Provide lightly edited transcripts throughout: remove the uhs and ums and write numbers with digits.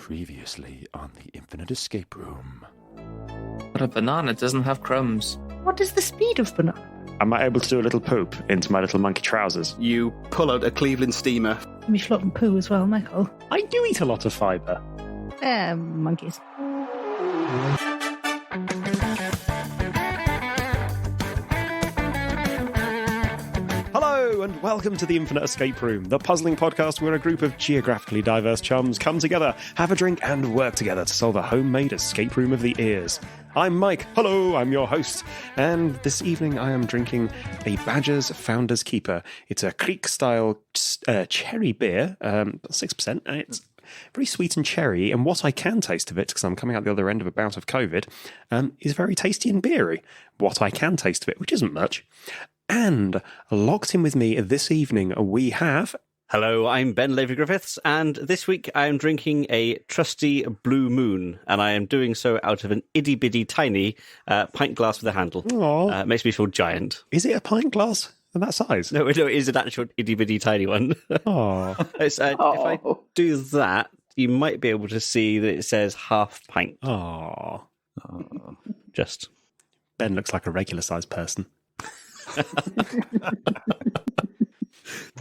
Previously on the Infinite Escape Room. But a banana doesn't have crumbs. What is the speed of banana? Am I able to do a little poop into my little monkey trousers? You pull out a Cleveland steamer. We slop and poo as well, Michael. I do eat a lot of fibre. Monkeys. Hello and welcome to the Infinite Escape Room, the puzzling podcast where a group of geographically diverse chums come together, have a drink and work together to solve a homemade escape room of the ears. I'm Mike. Hello, I'm your host. And this evening I am drinking a Badger's Founder's Keeper. It's a Creek-style cherry beer, 6%, and it's very sweet and cherry. And what I can taste of it, because I'm coming out the other end of a bout of COVID, is very tasty and beery. What I can taste of it, which isn't much. And locked in with me this evening, we have... Hello, I'm Ben Levy-Griffiths, and this week I am drinking a trusty Blue Moon, and I am doing so out of an itty-bitty tiny pint glass with a handle. Aww. Makes me feel giant. Is it a pint glass of that size? No, it is an actual itty-bitty tiny one. Oh. If I do that, you might be able to see that it says half pint. Oh. Just. Ben looks like a regular-sized person.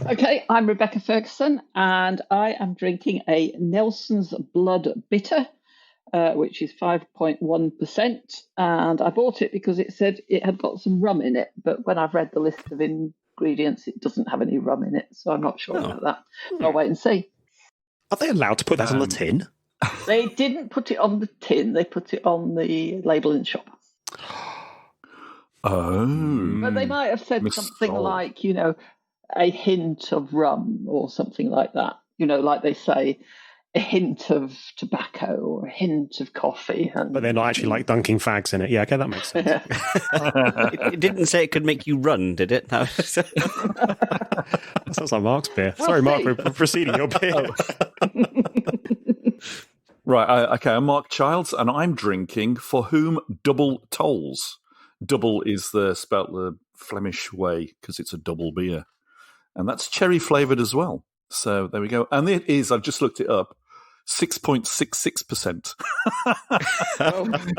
Okay, I'm Rebecca Ferguson, and I am drinking a Nelson's Blood Bitter, which is 5.1%. And I bought it because it said it had got some rum in it, but when I've read the list of ingredients, it doesn't have any rum in it, so I'm not sure about that. So I'll wait and see. Are they allowed to put that on the tin? They didn't put it on the tin, they put it on the label in the shop. Oh. But they might have said something like, a hint of rum or something like that. Like they say, a hint of tobacco or a hint of coffee. But they're not actually like dunking fags in it. Yeah, okay, that makes sense. It didn't say it could make you run, did it? No. That sounds like Mark's beer. Sorry, Mark, we're proceeding your beer. Right, okay, I'm Mark Childs, and I'm drinking For Whom Double Tolls. Double is spelt the Flemish way because it's a double beer. And that's cherry flavoured as well. So there we go. And it is, I've just looked it up, 6.66%.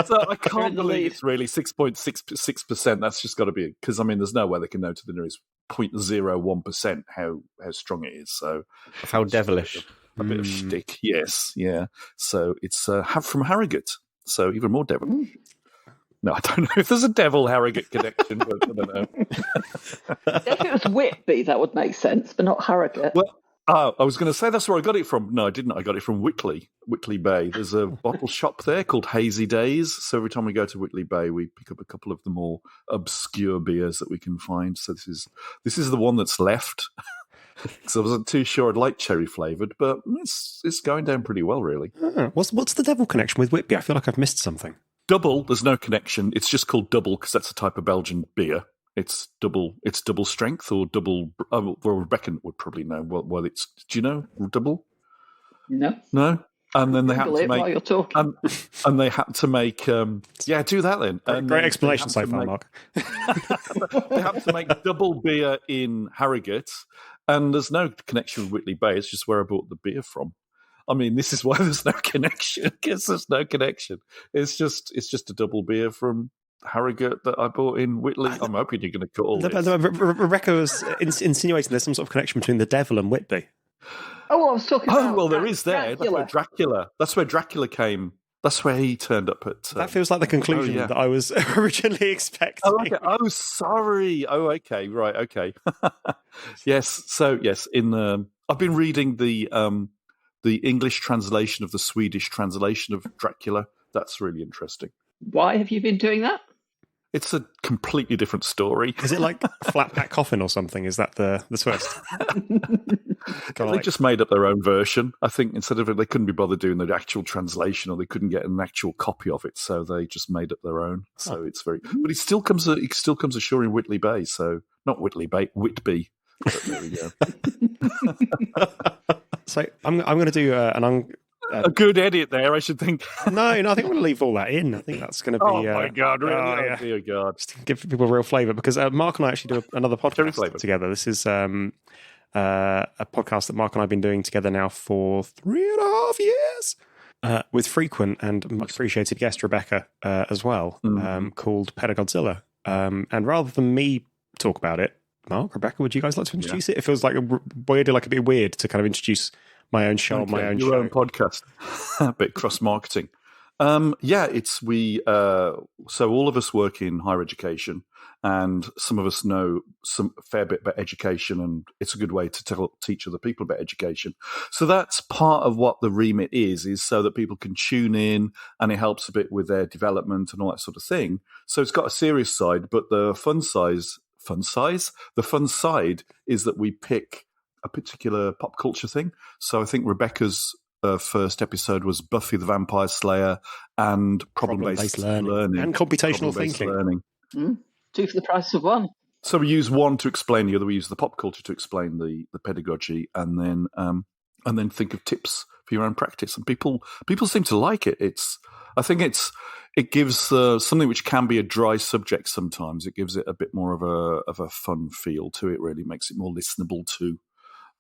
So I can't believe it's really 6.66%. That's just got to be, because, there's no way they can know to the nearest 0.01% how strong it is. So how devilish. A bit of shtick, yes, yeah. So it's from Harrogate, so even more devilish. No, I don't know if there's a Devil Harrogate connection, but I don't know. If it was Whitby, that would make sense, but not Harrogate. Well, I was going to say that's where I got it from. No, I didn't. I got it from Whitley Bay. There's a bottle shop there called Hazy Days. So every time we go to Whitley Bay, we pick up a couple of the more obscure beers that we can find. So this is the one that's left. Because I wasn't too sure I'd like cherry flavoured, but it's going down pretty well, really. What's the Devil connection with Whitby? I feel like I've missed something. Double, there's no connection. It's just called double because that's a type of Belgian beer. It's double strength or double. Well, Rebecca would probably know what it's. Do you know double? No. And then they had to make. While you're talking. And they had to make. Do that then. Great explanation so far, Mark. They had to make double beer in Harrogate, and there's no connection with Whitley Bay. It's just where I bought the beer from. This is why there's no connection, because there's no connection. It's just a double beer from Harrogate that I bought in Whitley. I'm hoping you're going to cut all this. Rebecca was insinuating there's some sort of connection between the Devil and Whitby. Oh, I was talking about... Oh, well, there is there. Dracula. That's where Dracula came. That's where he turned up at... that feels like the conclusion that I was originally expecting. Oh, okay. Oh, sorry. Oh, okay. Right, okay. Yes. So, yes, I've been reading the English translation of the Swedish translation of Dracula. That's really interesting. Why have you been doing that? It's a completely different story. Is it like Flat Pack Coffin or something? Is that the twist? They just made up their own version. I think instead of it, they couldn't be bothered doing the actual translation, or they couldn't get an actual copy of it, so they just made up their own. So it's very, but it still comes ashore in Whitley Bay. So not Whitley Bay, Whitby. But there we go. So I'm going to do a good edit there, I should think. No, I think I'm going to leave all that in. I think that's going to be... Oh, my God, really? Oh, dear God. Just to give people real flavour, because Mark and I actually do another podcast together. This is a podcast that Mark and I have been doing together now for 3.5 years. with frequent and much appreciated guest Rebecca as well, called Pedagodzilla. And rather than me talk about it, Mark, Rebecca, would you guys like to introduce it? It feels like a bit weird to kind of introduce my own show on my own your show. own podcast. A bit cross marketing. It's we. So all of us work in higher education, and some of us know some fair bit about education, and it's a good way to teach other people about education. So that's part of what the remit is so that people can tune in, and it helps a bit with their development and all that sort of thing. So it's got a serious side, but the fun side is that we pick a particular pop culture thing. So I think Rebecca's first episode was Buffy the Vampire Slayer and problem-based learning. And computational thinking. Learning. Two for the price of one. So we use one to explain the other. We use the pop culture to explain the pedagogy, and then think of tips for your own practice. And people seem to like it. I think it gives something which can be a dry subject sometimes. It gives it a bit more of a fun feel to it. Really makes it more listenable too.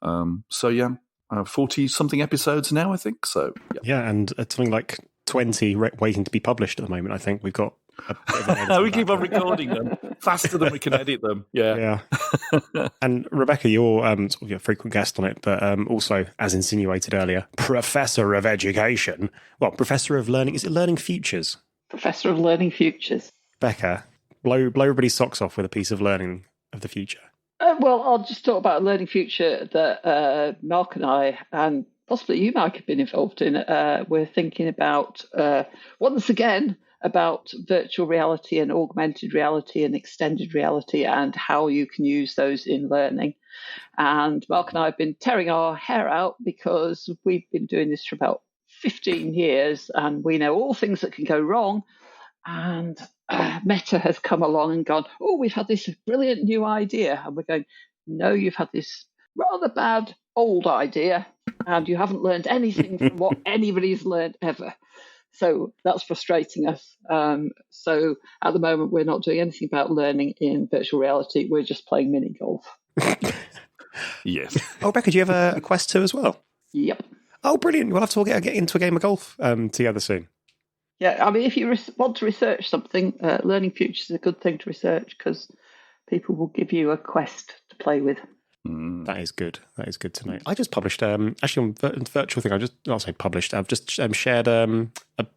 40-something episodes now, I think. So yeah, and something like 20 waiting to be published at the moment. I think we've got a bit of an we keep on recording them faster than we can edit them. Yeah. And Rebecca, you're sort of a frequent guest on it, but also, as insinuated earlier, Professor of Education. Well, Professor of Learning. Is it Learning Futures? Professor of Learning Futures. Becca, blow everybody's socks off with a piece of learning of the future. Well, I'll just talk about a learning future that Mark and I, and possibly you, Mike, have been involved in. We're thinking about, once again, about virtual reality and augmented reality and extended reality and how you can use those in learning. And Mark and I have been tearing our hair out because we've been doing this for about 15 years and we know all things that can go wrong. And Meta has come along and gone, oh, we've had this brilliant new idea. And we're going, no, you've had this rather bad old idea and you haven't learned anything from what anybody's learned ever. So that's frustrating us. So at the moment, we're not doing anything about learning in virtual reality. We're just playing mini golf. Yes. Oh, Becca, do you have a Quest 2 as well? Yep. Oh, brilliant. We'll have to all get into a game of golf together soon. Yeah, I mean, if you want to research something, Learning Futures is a good thing to research because people will give you a quest to play with. That is good. That is good to know. I just published, actually on Virtual Thing, I've just shared a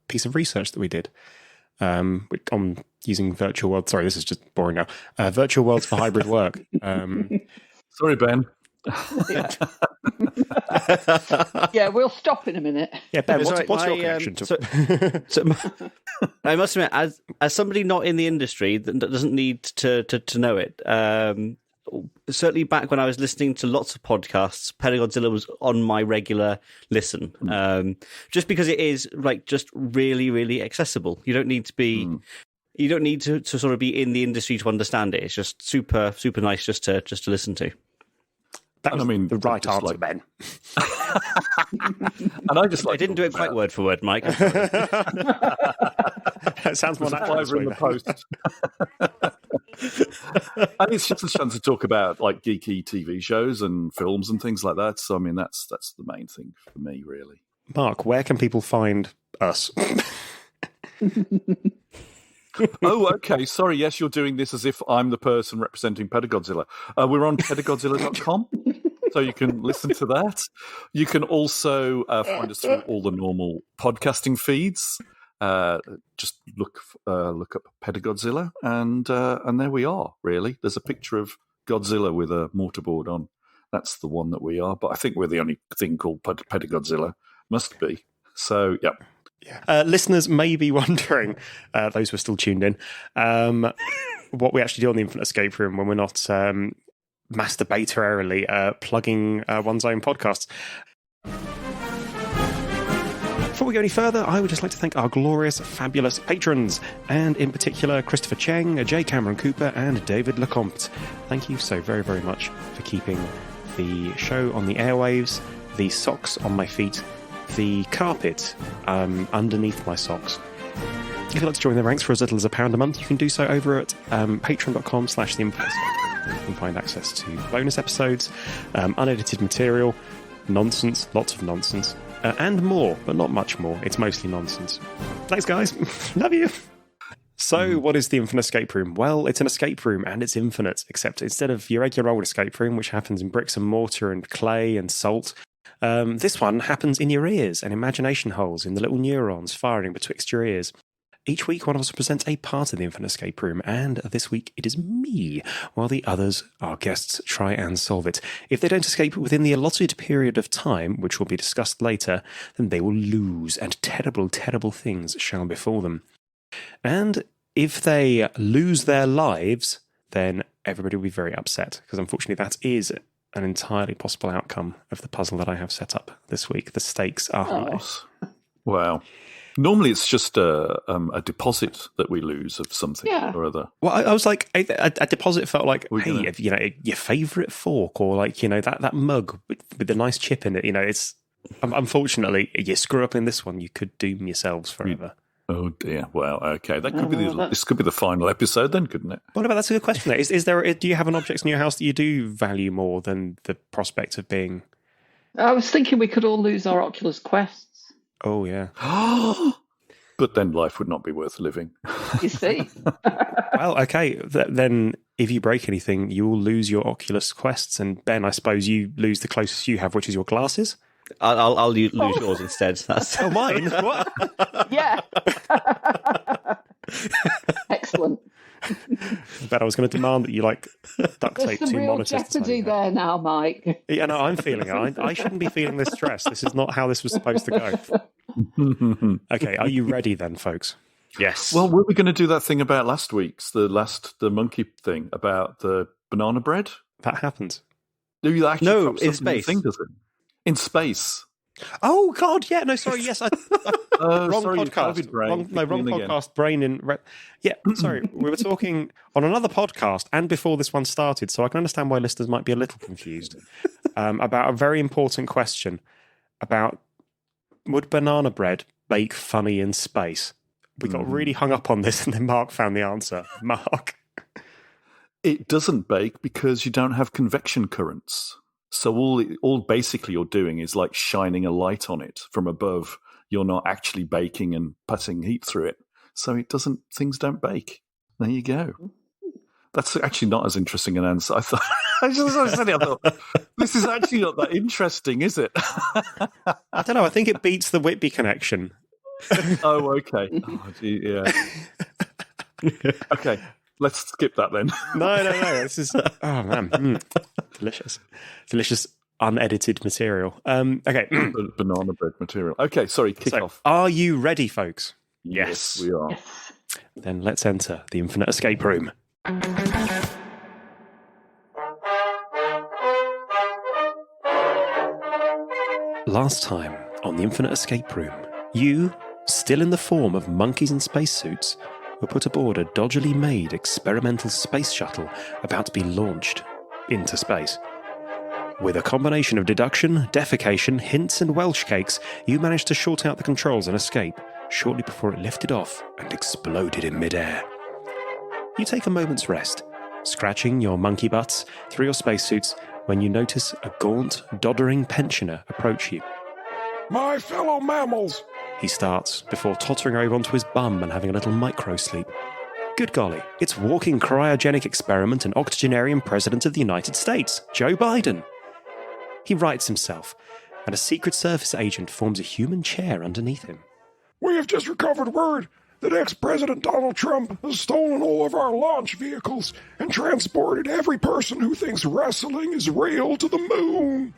piece of research that we did on using virtual worlds. Sorry, this is just boring now. Virtual worlds for hybrid work. Sorry, Ben. Yeah, we'll stop in a minute. Yeah, Ben, what's your connection to? I must admit, as somebody not in the industry that doesn't need to know it, certainly back when I was listening to lots of podcasts, Pedagodzilla was on my regular listen. Just because it is like just really, really accessible. You don't need to be. You don't need to sort of be in the industry to understand it. It's just super, super nice just to listen to. That was the right answer, Ben. And I didn't do it quite word for word, Mike. That sounds more natural in the post. And it's just a chance to talk about like geeky TV shows and films and things like that. So I mean, that's the main thing for me, really. Mark, where can people find us? Oh, okay. Sorry. Yes, you're doing this as if I'm the person representing Pedagodzilla. We're on pedagodzilla.com, so you can listen to that. You can also find us through all the normal podcasting feeds. Just look up Pedagodzilla, and there we are. Really, there's a picture of Godzilla with a mortarboard on. That's the one that we are. But I think we're the only thing called Pedagodzilla. Must be. So, yeah. Yeah. Listeners may be wondering, those who are still tuned in, what we actually do on the Infinite Escape Room when we're not masturbatorily plugging one's own podcasts. Before we go any further, I would just like to thank our glorious, fabulous patrons, and in particular Christopher Cheng, J. Cameron Cooper, and David Lecomte. Thank you so very, very much for keeping the show on the airwaves, the socks on my feet, the carpet underneath my socks. If you'd like to join the ranks for as little as £1 a month, you can do so over at patreon.com/theinfluence. You can find access to bonus episodes, unedited material, nonsense, lots of nonsense, and more, but not much more. It's mostly nonsense. Thanks, guys. Love you. So, what is the Infinite Escape Room? Well, it's an escape room, and it's infinite, except instead of your regular old escape room, which happens in bricks and mortar and clay and salt, this one happens in your ears and imagination holes in the little neurons firing betwixt your ears. Each week, one of us presents a part of the Infinite Escape Room, and this week it is me, while the others, our guests, try and solve it. If they don't escape within the allotted period of time, which will be discussed later, then they will lose, and terrible, terrible things shall befall them. And if they lose their lives, then everybody will be very upset, because unfortunately that is an entirely possible outcome of the puzzle that I have set up this week. The stakes are high. Wow. Normally it's just a deposit that we lose of something or other. Well, I was like, a deposit felt like, your favourite fork, or like, that mug with the nice chip in it. It's unfortunately, you screw up in this one, you could doom yourselves forever. Oh dear. Well, okay. That could be this could be the final episode then, couldn't it? What about, that's a good question. Is there? Do you have an object in your house that you do value more than the prospect of being? I was thinking we could all lose our Oculus Quests. Oh yeah. But then life would not be worth living. You see. Well, okay. Then if you break anything, you will lose your Oculus Quests, and Ben, I suppose you lose the closest you have, which is your glasses. I'll lose yours instead. That's mine. What? Yeah. Excellent. But I was going to demand that you duct tape There's some two real monitors. jeopardy there now, Mike. Yeah, no, I'm feeling it. I shouldn't be feeling this stress. This is not how this was supposed to go. Okay, are you ready then, folks? Yes. Well, were we going to do that thing about last week's, the monkey thing about the banana bread? That happened. Do you actually No, crops in up space. The thing, does it? In space. Oh God, yeah. No, sorry. Yes, wrong podcast. COVID brain. Wrong podcast. Brain in. Yeah, sorry. We were talking on another podcast and before this one started, so I can understand why listeners might be a little confused about a very important question about would banana bread bake funny in space? We got really hung up on this, and then Mark found the answer. Mark, it doesn't bake because you don't have convection currents. So all basically you're doing is like shining a light on it from above. You're not actually baking and putting heat through it. So things don't bake. There you go. That's actually not as interesting an answer. I thought, I thought, this is actually not that interesting, is it? I don't know. I think it beats the Whitby connection. Oh, okay. Oh, gee, yeah. Okay. Let's skip that then. No. This is man, delicious, unedited material. Okay, banana bread material. Okay, sorry. Kick off. Are you ready, folks? Yes, we are. Yes. Then let's enter the Infinite Escape Room. Last time on the Infinite Escape Room, you, still in the form of monkeys in spacesuits, were put aboard a dodgily made experimental space shuttle about to be launched into space. With a combination of deduction, defecation, hints, and Welsh cakes, you managed to short out the controls and escape shortly before it lifted off and exploded in midair. You take a moment's rest, scratching your monkey butts through your spacesuits when you notice a gaunt, doddering pensioner approach you. My fellow mammals! He starts, before tottering over onto his bum and having a little micro-sleep. Good golly, it's walking cryogenic experiment and octogenarian president of the United States, Joe Biden. He rights himself, and a Secret Service agent forms a human chair underneath him. We have just recovered word that ex-President Donald Trump has stolen all of our launch vehicles and transported every person who thinks wrestling is real to the moon.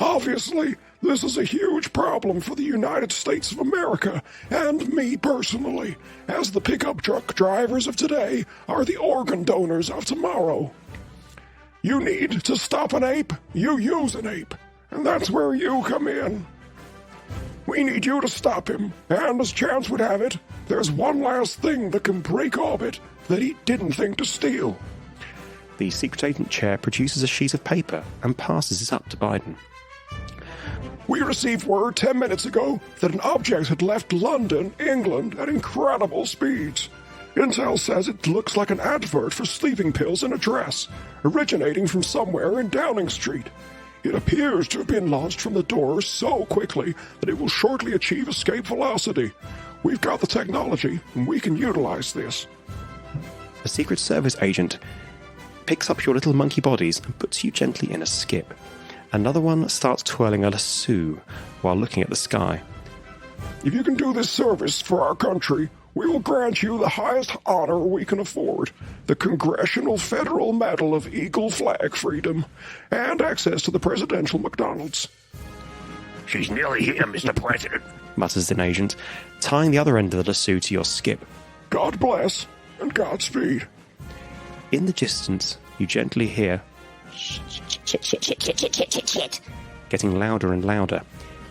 Obviously, this is a huge problem for the United States of America, and me personally, as the pickup truck drivers of today are the organ donors of tomorrow. You need to stop an ape, you use an ape, and that's where you come in. We need you to stop him, and as chance would have it, there's one last thing that can break orbit that he didn't think to steal. The secret agent chair produces a sheet of paper and passes it up to Biden. We received word 10 minutes ago that an object had left London, England, at incredible speeds. Intel says it looks like an advert for sleeping pills in a dress, originating from somewhere in Downing Street. It appears to have been launched from the door so quickly that it will shortly achieve escape velocity. We've got the technology, and we can utilize this. A Secret Service agent picks up your little monkey bodies and puts you gently in a skip. Another one starts twirling a lasso while looking at the sky. If you can do this service for our country, we will grant you the highest honor we can afford, the Congressional Federal Medal of Eagle Flag Freedom, and access to the presidential McDonald's. She's nearly here, Mr. President, mutters an agent, tying the other end of the lasso to your skip. God bless, and Godspeed. In the distance, you gently hear shit. Getting louder and louder.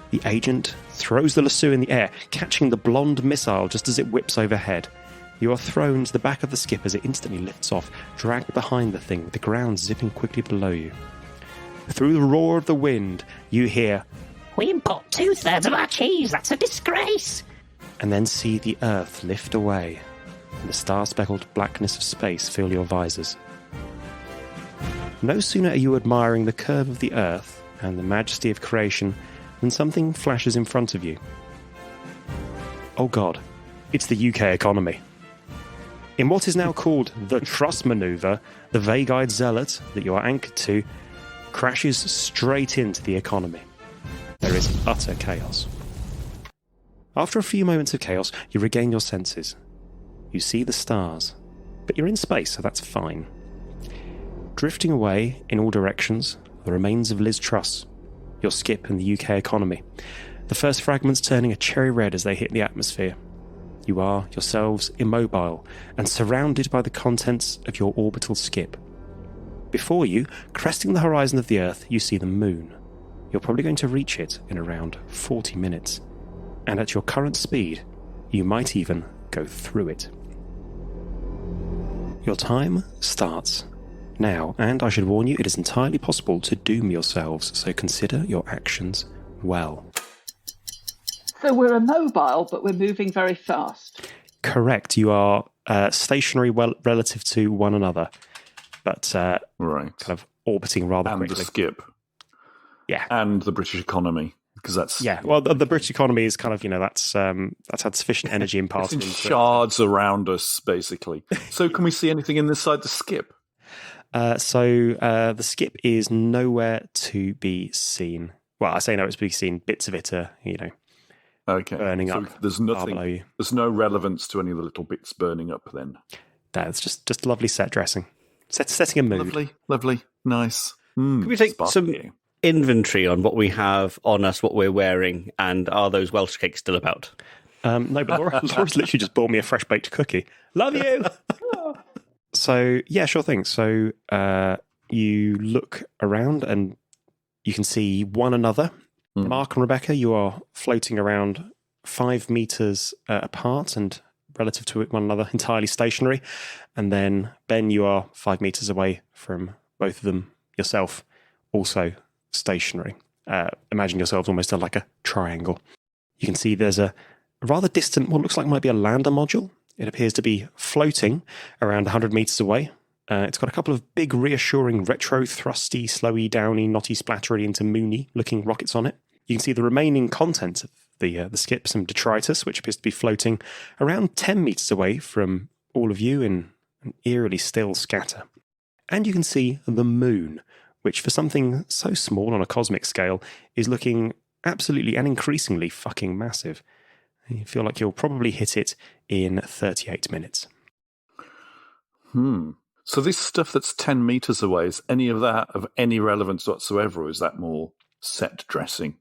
The agent throws the lasso in the air, catching the blonde missile just as it whips overhead. You are thrown to the back of the skip as it instantly lifts off, dragged behind the thing, with the ground zipping quickly below you. Through the roar of the wind, you hear, "We import 2/3 of our cheese. That's a disgrace." And then see the earth lift away, and the star-speckled blackness of space fill your visors. No sooner are you admiring the curve of the earth and the majesty of creation than something flashes in front of you. Oh God, it's the UK economy. In what is now called the Trust Maneuver, the vague-eyed zealot that you are anchored to crashes straight into the economy. There is utter chaos. After a few moments of chaos, you regain your senses. You see the stars, but you're in space, so that's fine. Drifting away in all directions, the remains of Liz Truss, your skip and the UK economy. The first fragments turning a cherry red as they hit the atmosphere. You are, yourselves, immobile and surrounded by the contents of your orbital skip. Before you, cresting the horizon of the Earth, you see the moon. You're probably going to reach it in around 40 minutes. And at your current speed, you might even go through it. Your time starts now, and I should warn you, it is entirely possible to doom yourselves, so consider your actions well. So we're immobile, but we're moving very fast. Correct. You are stationary relative to one another, but right, kind of orbiting rather quickly. And the skip. Yeah. And the British economy, because that's... Yeah, well, the British economy is kind of, that's had sufficient energy imparted into shards around us, basically. So can we see anything inside the skip? The skip is nowhere to be seen. Well, I say nowhere to be seen. Bits of it are, burning up. There's nothing. Below you. There's no relevance to any of the little bits burning up. Then that's just lovely set dressing, setting a mood. Lovely, nice. Can we take some inventory on what we have on us, what we're wearing, and are those Welsh cakes still about? No, but Laura's literally just bought me a fresh baked cookie. Love you. So, yeah, sure thing. So you look around and you can see one another. Mark and Rebecca, you are floating around 5 meters apart and relative to one another, entirely stationary. And then, Ben, you are 5 meters away from both of them yourself, also stationary. Imagine yourselves almost like a triangle. You can see there's a rather distant, what looks like might be a lander module. It appears to be floating around 100 meters away. It's got a couple of big, reassuring, retro, thrusty, slowy, downy, knotty, splattery into moony looking rockets on it. You can see the remaining contents of the skip, some detritus, which appears to be floating around 10 meters away from all of you in an eerily still scatter. And you can see the moon, which for something so small on a cosmic scale is looking absolutely and increasingly fucking massive. You feel like you'll probably hit it in 38 minutes. So this stuff that's 10 meters away, is any of that of any relevance whatsoever, or is that more set dressing?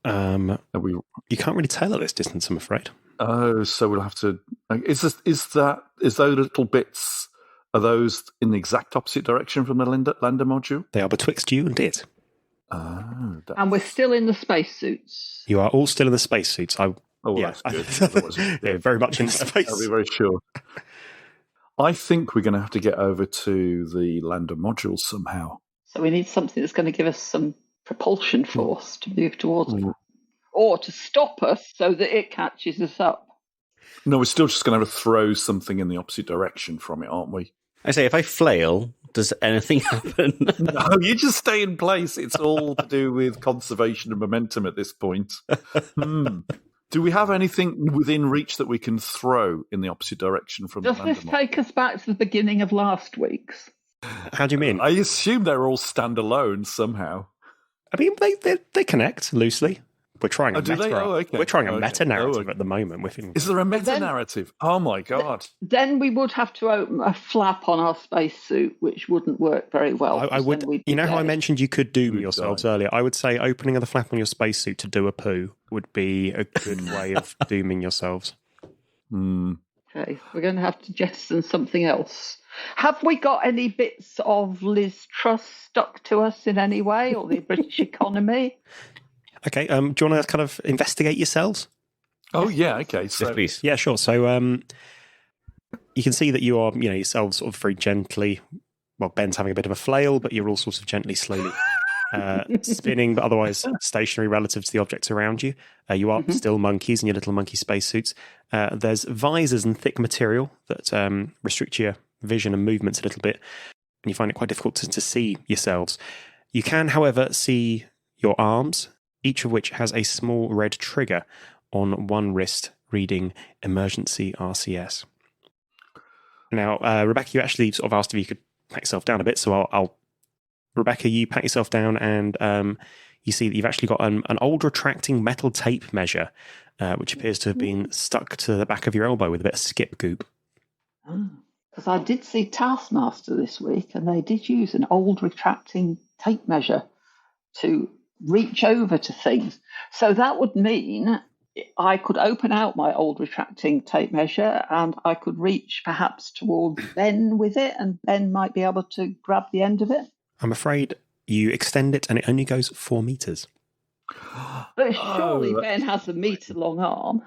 You can't really tell at this distance, I'm afraid. Oh, so we'll have to... Is those little bits, are those in the exact opposite direction from the lander module? They are betwixt you and it. And we're still in the spacesuits. You are all still in the spacesuits. That's good. Yeah, very much in space. I'll be very sure. I think we're going to have to get over to the lander module somehow. So we need something that's going to give us some propulsion force to move towards it. Or to stop us so that it catches us up. No, we're still just going to have to throw something in the opposite direction from it, aren't we? I say, if I flail, does anything happen? No, you just stay in place. It's all to do with conservation of momentum at this point. Do we have anything within reach that we can throw in the opposite direction from Does the this lander? take us back to the beginning of last week's? How do you mean? I assume they're all standalone somehow. I mean, they connect loosely. We're trying a do they? meta. Oh, okay. We're trying a Okay. meta narrative okay. at the moment. With him. Is there a meta-narrative? Oh, my God. Then we would have to open a flap on our spacesuit, which wouldn't work very well. I 'cause would. then we'd You know be how I dead. mentioned you could doom We'd yourselves die. earlier? I would say opening of the flap on your spacesuit to do a poo would be a good way of dooming yourselves. Okay, we're going to have to jettison something else. Have we got any bits of Liz Truss stuck to us in any way, or the British economy? Okay. Do you want to kind of investigate yourselves? Oh, yeah, okay. So, Yes, please. Yeah, sure. So you can see that you are, yourselves sort of very gently. Well, Ben's having a bit of a flail, but you're all sort of gently, slowly spinning, but otherwise stationary relative to the objects around you. You are still monkeys in your little monkey spacesuits. There's visors and thick material that restrict your vision and movements a little bit, and you find it quite difficult to see yourselves. You can, however, see your arms, each of which has a small red trigger on one wrist reading emergency RCS. Now, Rebecca, you actually sort of asked if you could pat yourself down a bit, so I'll Rebecca, you pat yourself down and you see that you've actually got an old retracting metal tape measure, which appears to have been stuck to the back of your elbow with a bit of skip goop. Because I did see Taskmaster this week, and they did use an old retracting tape measure to reach over to things. So that would mean I could open out my old retracting tape measure and I could reach perhaps towards Ben with it, and Ben might be able to grab the end of it. I'm afraid you extend it and it only goes 4 meters. But surely Ben has a metre-long arm.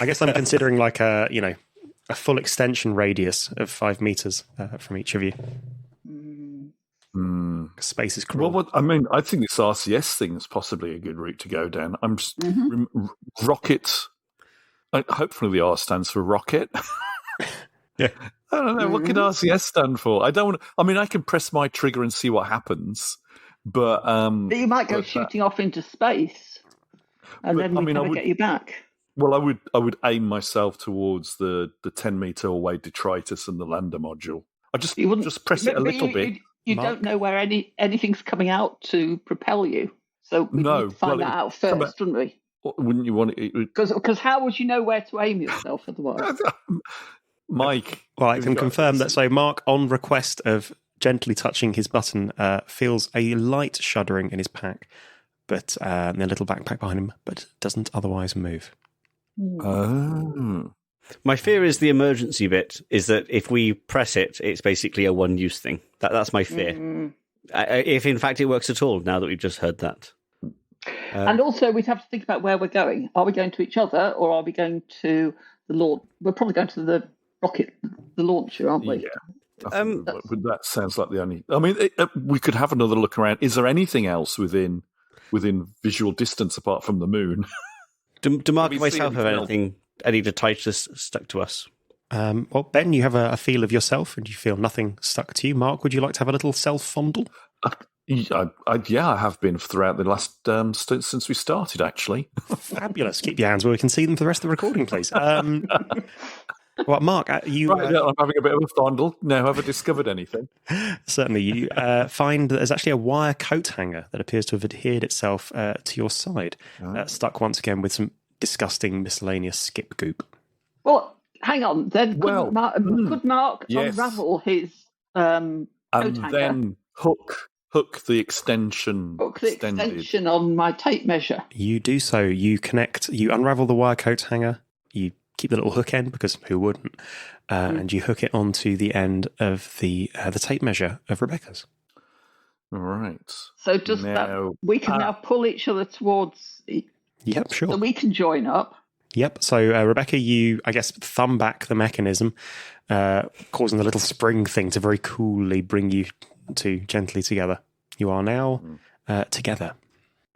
I guess I'm considering like a full extension radius of 5 meters from each of you. Space is cruel. well, I think this RCS thing is possibly a good route to go down. I'm rocket. Hopefully, the R stands for rocket. Yeah. I don't know. What could RCS stand for? I don't want. I can press my trigger and see what happens, but But you might go shooting off into space, and then we never get you back. Well, I would aim myself towards the 10-meter away detritus and the lander module. I just press it a little bit. You don't know where anything's coming out to propel you, so we need to find that out first, wouldn't we? Wouldn't you want it? Because how would you know where to aim yourself otherwise? Mike. Well, I can confirm that. So, Mark, on request of gently touching his button, feels a light shuddering in his pack, but in a little backpack behind him, but doesn't otherwise move. Oh. My fear is the emergency bit is that if we press it, it's basically a one-use thing. That's my fear. If, in fact, it works at all, now that we've just heard that. And also, we'd have to think about where we're going. Are we going to each other, or are we going to the launch? We're probably going to the rocket, the launcher, aren't we? Yeah. I think that sounds like the only. We could have another look around. Is there anything else within visual distance apart from the moon? Do Mark and myself have any detritus stuck to us? Well, Ben, you have a feel of yourself and you feel nothing stuck to you. Mark, would you like to have a little self-fondle? I have been throughout the last since we started, actually. Fabulous. Keep your hands where we can see them for the rest of the recording, please. Well, Mark, you... Right, I'm having a bit of a fondle. Now, have I discovered anything? Certainly. You find that there's actually a wire coat hanger that appears to have adhered itself to your side, stuck once again with some disgusting miscellaneous skip goop. Well, hang on. Then could Mark unravel his coat hanger? Then hook the extension. Hook the extension on my tape measure. You do so. You unravel the wire coat hanger. You keep the little hook end because who wouldn't? And you hook it onto the end of the tape measure of Rebecca's. All right. So we can now pull each other towards. Yep, sure. So we can join up. Yep. So Rebecca, you thumb back the mechanism, causing the little spring thing to very coolly bring you two gently together. You are now together.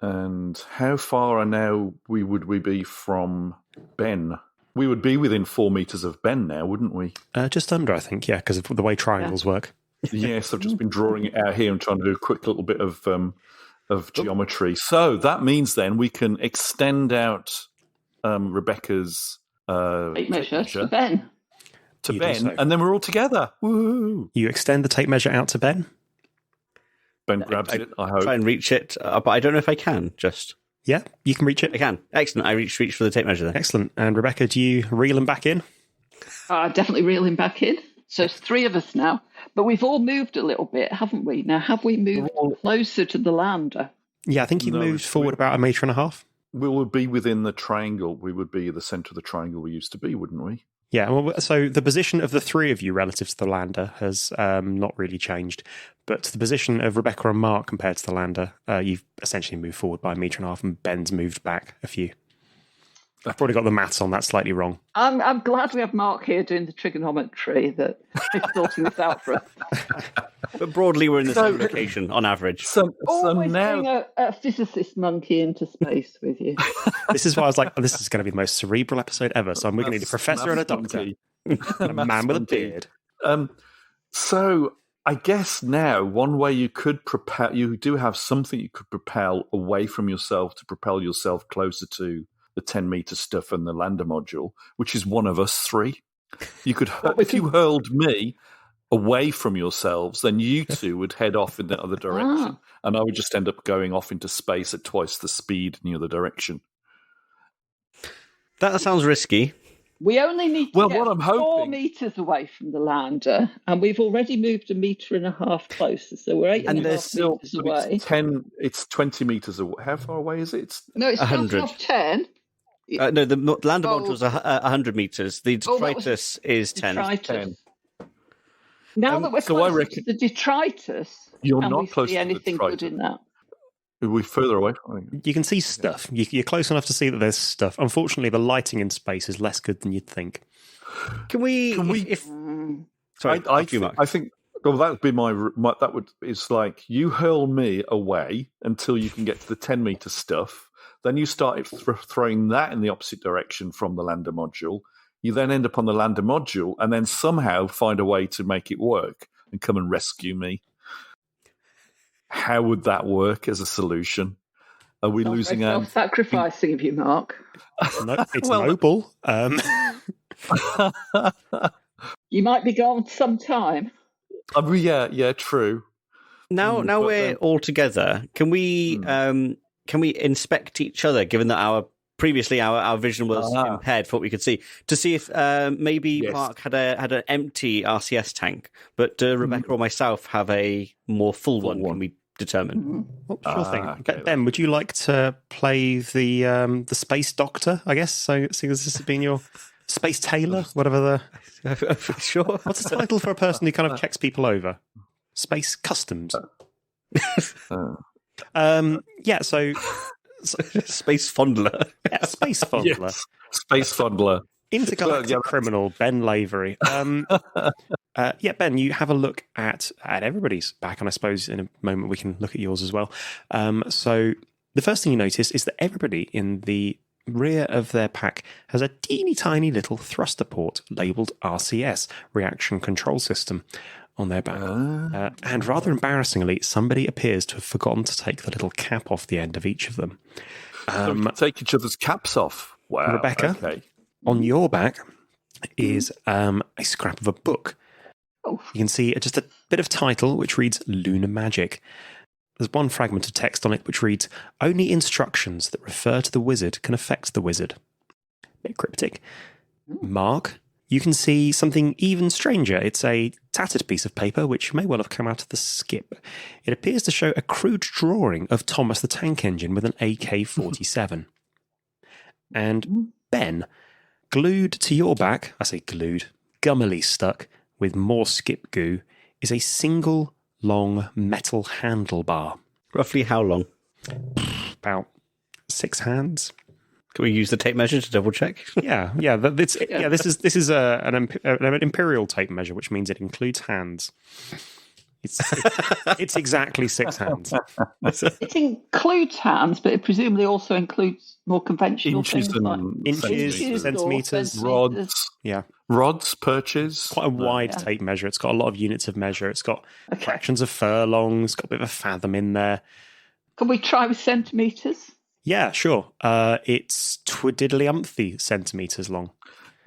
And how far would we be from Ben? We would be within 4 meters of Ben now, wouldn't we? Just under, I think, yeah, because of the way triangles work. Yes, I've just been drawing it out here and trying to do a quick little bit of geometry. So that means then we can extend out Rebecca's tape measure to Ben. You do so. And then we're all together. Woo! You extend the tape measure out to Ben. Ben grabs it, I hope. Try and reach it, but I don't know if I can, just... Yeah, you can reach it. I can. Excellent. I reach for the tape measure then. Excellent. And Rebecca, do you reel him back in? Definitely reel him back in. So it's 3 of us now. But we've all moved a little bit, haven't we? Now, have we moved closer to the lander? Yeah, I think you moved forward about 1.5 meters. We would be within the triangle. We would be the centre of the triangle we used to be, wouldn't we? Yeah, well, so the position of the 3 of you relative to the lander has not really changed, but the position of Rebecca and Mark compared to the lander, you've essentially moved forward by 1.5 meters, and Ben's moved back a few. I've probably got the maths on that slightly wrong. I'm glad we have Mark here doing the trigonometry that is sorting this out for us. But broadly, we're in the same location on average. Always bring a physicist monkey into space with you. This is why I was like, this is going to be the most cerebral episode ever. So we're going to need a professor and a doctor, and a man with a beard. So I guess now one way you could propel, you do have something you could propel away from yourself to propel yourself closer to the 10-meter stuff and the lander module, which is one of us 3. You could, if you hurled me away from yourselves, then you 2 would head off in the other direction, and I would just end up going off into space at twice the speed in the other direction. That sounds risky. We only need to get what I'm 4 meters away from the lander, and we've already moved 1.5 meters closer, so we're 8.5 meters away. It's 20 meters away. How far away is it? No, it's 100. 10. No, the lander module is 100 meters. The detritus is 10. Detritus. Now that we're close to the detritus, you're can not we close see to anything the good in that? Are we further away from it? You can see stuff. You're close enough to see that there's stuff. Unfortunately, the lighting in space is less good than you'd think. Can we? Sorry, I think. Well, that would be it's like you hurl me away until you can get to the 10-meter stuff. Then you start throwing that in the opposite direction from the lander module. You then end up on the lander module and then somehow find a way to make it work and come and rescue me. How would that work as a solution? Are we losing out? Self-sacrificing of you, Mark. No, it's noble. You might be gone some time. Yeah, true. Now we're all together. Can we inspect each other? Given that our vision was impaired for what we could see, to see if maybe Mark had an empty RCS tank, but Rebecca or myself have a more full one. Can we determine? Sure thing. Okay. Ben, would you like to play the space doctor? I guess so. Seeing as this has been your space tailor, whatever the Sure. What's the title for a person who kind of checks people over? Space customs. Yeah. So space fondler. Yeah, space fondler. Yes. Space fondler. Intergalactic criminal Ben Lavery. Ben, you have a look at everybody's back, and I suppose in a moment we can look at yours as well. So the first thing you notice is that everybody in the rear of their pack has a teeny tiny little thruster port labelled RCS, Reaction Control System, on their back. And rather embarrassingly, somebody appears to have forgotten to take the little cap off the end of each of them. So we can take each other's caps off. Wow. Rebecca, okay. On your back is a scrap of a book. You can see just a bit of title which reads Lunar Magic. There's one fragment of text on it which reads, "Only instructions that refer to the wizard can affect the wizard." Bit cryptic. Mark, you can see something even stranger. It's a tattered piece of paper which may well have come out of the skip. It appears to show a crude drawing of Thomas the Tank Engine with an AK-47. And Ben, glued to your back, I say glued, gummily stuck with more skip goo, is a single long metal handlebar. Roughly how long? About 6 hands. Can we use the tape measure to double check? Yeah. This is an imperial tape measure, which means it includes hands. It's exactly 6 hands. It includes hands, but it presumably also includes more conventional Inches things like and Inches, centimeters. rods, Yeah. perches. Quite a wide tape measure. It's got a lot of units of measure. It's got fractions of furlongs, got a bit of a fathom in there. Can we try with centimetres? Yeah, sure. It's twiddly-umpty centimetres long.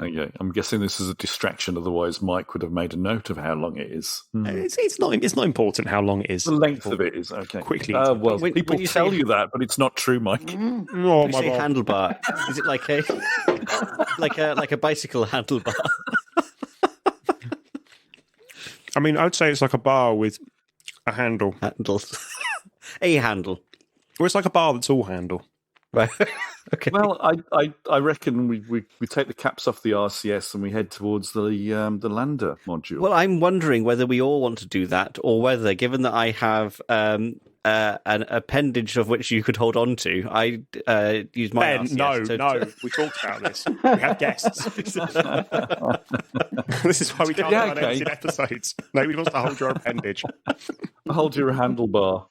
Okay, I'm guessing this is a distraction. Otherwise, Mike would have made a note of how long it is. It's not important how long it is. The length of it is okay. Quickly. Well, When people you tell say- you that, but it's not true, Mike. Oh, You say handlebar. Is it like a like a bicycle handlebar? I mean, I'd say it's like a bar with a handle. Handles. A handle. Or it's like a bar that's all handle. Right. Okay. Well, I reckon we take the caps off the RCS and we head towards the lander module. Well, I'm wondering whether we all want to do that, or whether, given that I have an appendage of which you could hold on to, I use my Ben, RCS no. We talked about this. We have guests. This is why we can't run edited episodes. Nobody wants to hold your appendage. Hold your handlebar.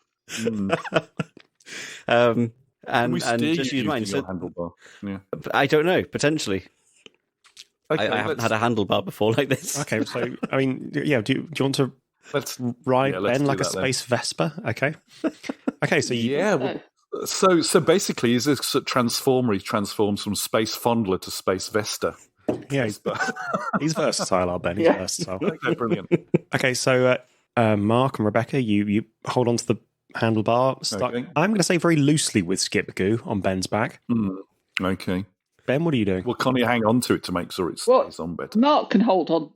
And we steer just you use mine. using So your handlebar. Yeah. I don't know. Potentially, Okay, I haven't had a handlebar before like this. Okay, so, I mean, yeah, do you want to let's ride let's Ben do like a that then. space Vespa? Okay. Okay, so you... Yeah. Well, so basically, is this a transformer? He transforms from Space Fondler to Space Vesta. Yeah, he's versatile, our Ben. He's versatile. Okay, brilliant. Okay, so Mark and Rebecca, you hold on to the handlebar. Stuck, Okay. I'm going to say very loosely with Skip Goo on Ben's back. Okay. Ben, what are you doing? Well, can you hang on to it to make sure it stays on better? Mark can hold on.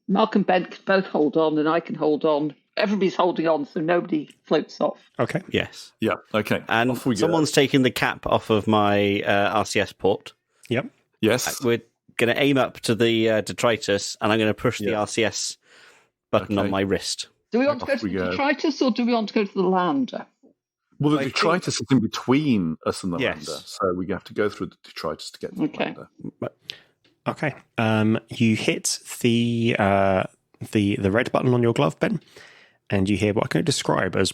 Mark and Ben can both hold on, and I can hold on. Everybody's holding on, so nobody floats off. Okay. Yes. Yeah. Okay. And Off we go. someone's taking the cap off of my RCS port. Yep. Yes. We're going to aim up to the detritus, and I'm going to push the RCS button on my wrist. Do we want to go Off to we the go. detritus, or do we want to go to the lander? Well, the I think- detritus is in between us and the Yes. lander, so we have to go through the detritus to get to the lander. Okay. You hit the red button on your glove, Ben, and you hear what I can describe as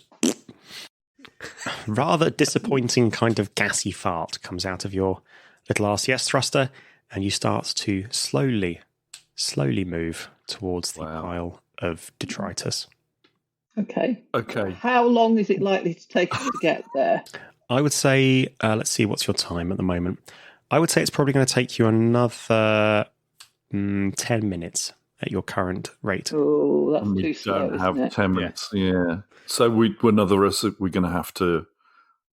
rather disappointing kind of gassy fart comes out of your little RCS thruster, and you start to slowly move towards the pile of detritus. Okay. Okay. How long is it likely to take us to get there? I would say, let's see, what's your time at the moment? I would say it's probably going to take you another 10 minutes at your current rate. Oh, that's We too slow, don't have isn't it? 10 minutes. Yeah. So we're going to have to.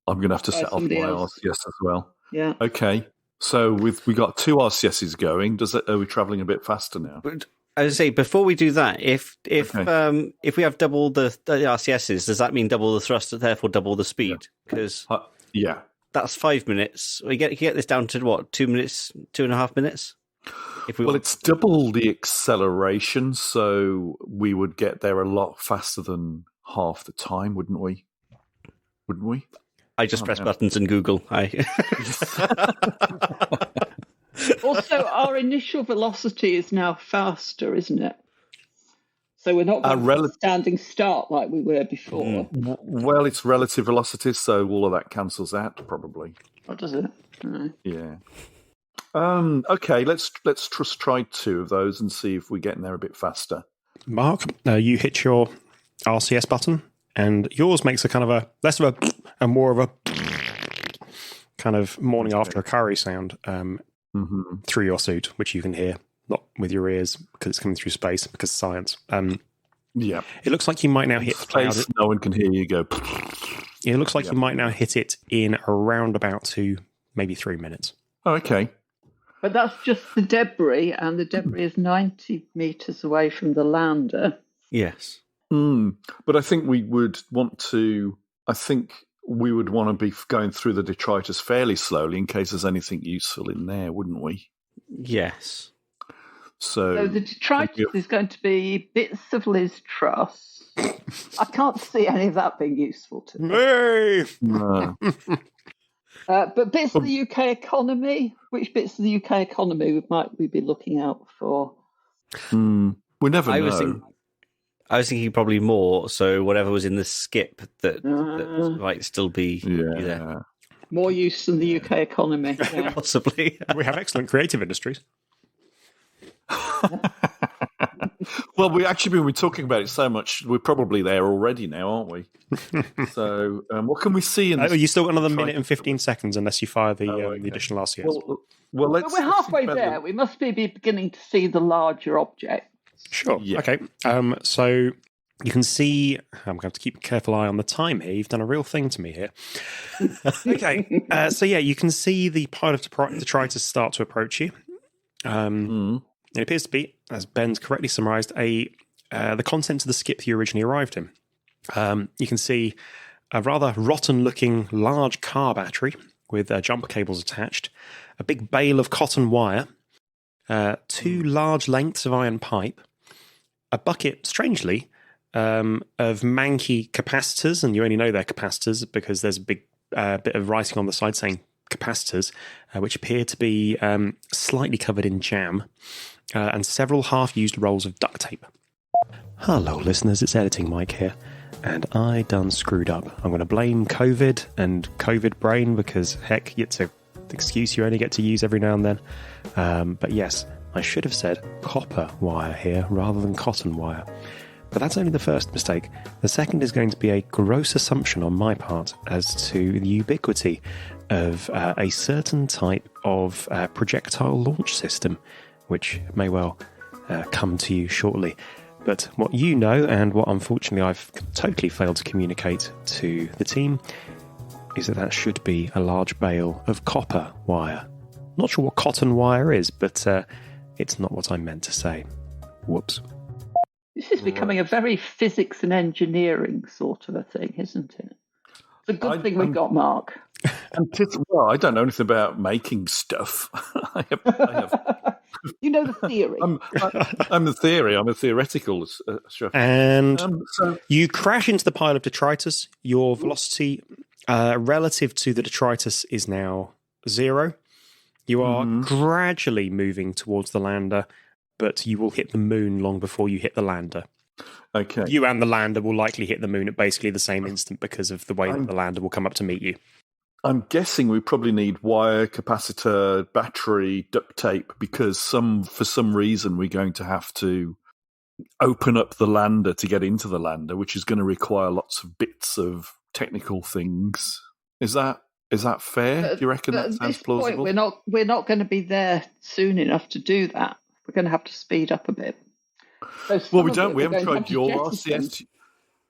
I'm going to have to Try set off my somebody else. RCS as well. Yeah. Okay. So we got 2 RCSs going. Are we travelling a bit faster now? But as I say, before we do that, if we have double the RCSs, does that mean double the thrust, and therefore double the speed? Because yeah, that's 5 minutes. We get this down to what, 2 minutes, 2.5 minutes? It's double the acceleration, so we would get there a lot faster than half the time, wouldn't we? I just press buttons and Google. Also, our initial velocity is now faster, isn't it? So we're not going to a standing start like we were before. Well, it's relative velocity, so all of that cancels out probably. What does it? No. Yeah. Okay, let's just try 2 of those and see if we're getting there a bit faster. Mark, you hit your RCS button, and yours makes a kind of a less of a and more of a kind of morning after a curry sound through your suit, which you can hear, not with your ears because it's coming through space, because science. Yeah. It looks like you might now hit space. No one can hear you go. It looks like you might now hit it in around about 2, maybe 3 minutes. Oh, okay. But that's just the debris, and the debris is 90 meters away from the lander. Yes. But I think we would want to. I think we would want to be going through the detritus fairly slowly in case there's anything useful in there, wouldn't we? Yes. So the detritus is going to be bits of Liz Truss. I can't see any of that being useful to me. No. But bits of the UK economy, which bits of the UK economy might we be looking out for? We never know. I was thinking probably more. So whatever was in the skip that might still be there. More use than the UK economy. Yeah. Possibly. We have excellent creative industries. Well, when we're talking about it so much, we're probably there already now, aren't we? So, what can we see in this? You still got another minute and 15 seconds unless you fire the additional RCS. Well, But we're halfway there. We must be beginning to see the larger object. Sure. Yeah. Okay. So you can see, I'm going to have to keep a careful eye on the time here. You've done a real thing to me here. Okay. So yeah, you can see the pile of detritus start to approach you. It appears to be, as Ben's correctly summarised, the contents of the skip you originally arrived in. You can see a rather rotten-looking large car battery with jumper cables attached, a big bale of cotton wire, 2 large lengths of iron pipe, a bucket, strangely, of manky capacitors, and you only know they're capacitors because there's a big bit of writing on the side saying capacitors, which appear to be slightly covered in jam, and several half-used rolls of duct tape. Hello, listeners, it's Editing Mike here, and I done screwed up. I'm going to blame COVID and COVID brain because, heck, it's an excuse you only get to use every now and then. But yes, I should have said copper wire here rather than cotton wire. But that's only the first mistake. The second is going to be a gross assumption on my part as to the ubiquity of a certain type of projectile launch system, which may well come to you shortly. But what you know, and what unfortunately I've totally failed to communicate to the team, is that should be a large bale of copper wire. Not sure what cotton wire is, but it's not what I meant to say. Whoops. This is becoming a very physics and engineering sort of a thing, isn't it? It's a good thing we've got Mark. Well, I don't know anything about making stuff. I have You know the theory. I'm the theory. I'm a theoretical chef. And so you crash into the pile of detritus. Your velocity relative to the detritus is now 0. You are gradually moving towards the lander, but you will hit the moon long before you hit the lander. Okay. You and the lander will likely hit the moon at basically the same instant because of the way that the lander will come up to meet you. I'm guessing we probably need wire, capacitor, battery, duct tape, because for some reason we're going to have to open up the lander to get into the lander, which is going to require lots of bits of technical things. Is that fair? Do you reckon that sounds plausible? Point, we're not going to be there soon enough to do that. We're going to have to speed up a bit. Well, we haven't tried your RCS.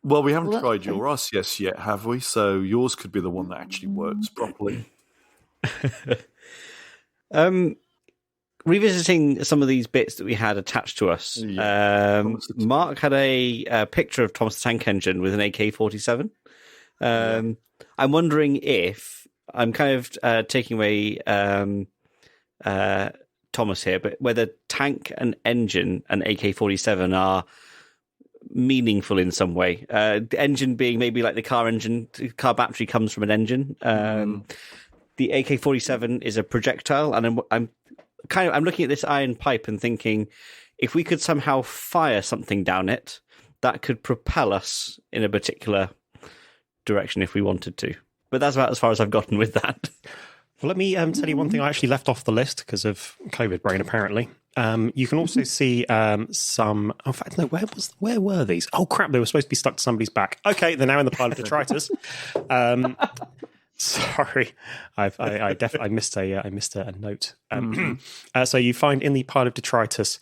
Well, we haven't tried your RCS yet, have we? So yours could be the one that actually works properly. Revisiting some of these bits that we had attached to us, Mark had a picture of Thomas the Tank Engine with an AK-47. I'm wondering if I'm kind of taking away Thomas here, but whether tank and engine and AK-47 are meaningful in some way. The engine being maybe like the car engine, the car battery comes from an engine. The AK-47 is a projectile, and I'm looking at this iron pipe and thinking, if we could somehow fire something down it, that could propel us in a particular direction if we wanted to. But that's about as far as I've gotten with that. Well, let me tell you one thing I actually left off the list because of COVID brain, apparently. You can also see some... In fact, no, where were these? Oh, crap, they were supposed to be stuck to somebody's back. Okay, they're now in the pile of detritus. Sorry, I missed a note. So you find in the pile of detritus,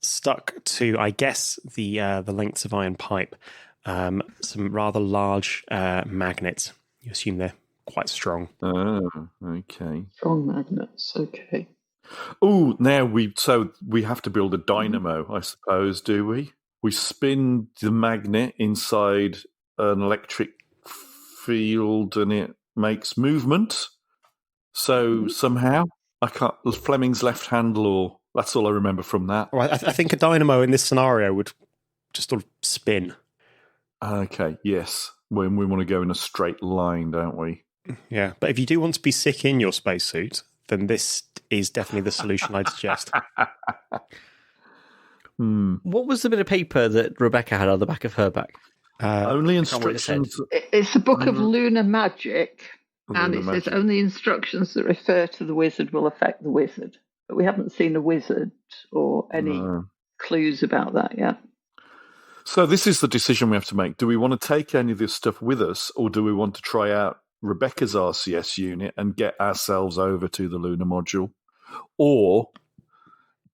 stuck to, I guess, the lengths of iron pipe, some rather large magnets. You assume they're quite strong. Oh, okay. Strong magnets, okay. Oh, now we have to build a dynamo, I suppose, do we? We spin the magnet inside an electric field and it makes movement. So somehow, I can't... Fleming's left hand law. That's all I remember from that. Well, I think a dynamo in this scenario would just sort of spin. Okay, yes. When we want to go in a straight line, don't we? Yeah, but if you do want to be sick in your spacesuit, then this is definitely the solution I'd suggest. What was the bit of paper that Rebecca had on the back of her back? Only can't remember what it said. instructions. It's a book of lunar magic, and Lunar it magic. says only instructions that refer to the wizard will affect the wizard. But we haven't seen a wizard or any No. clues about that yet. So this is the decision we have to make. Do we want to take any of this stuff with us, or do we want to try out Rebecca's RCS unit and get ourselves over to the lunar module? Or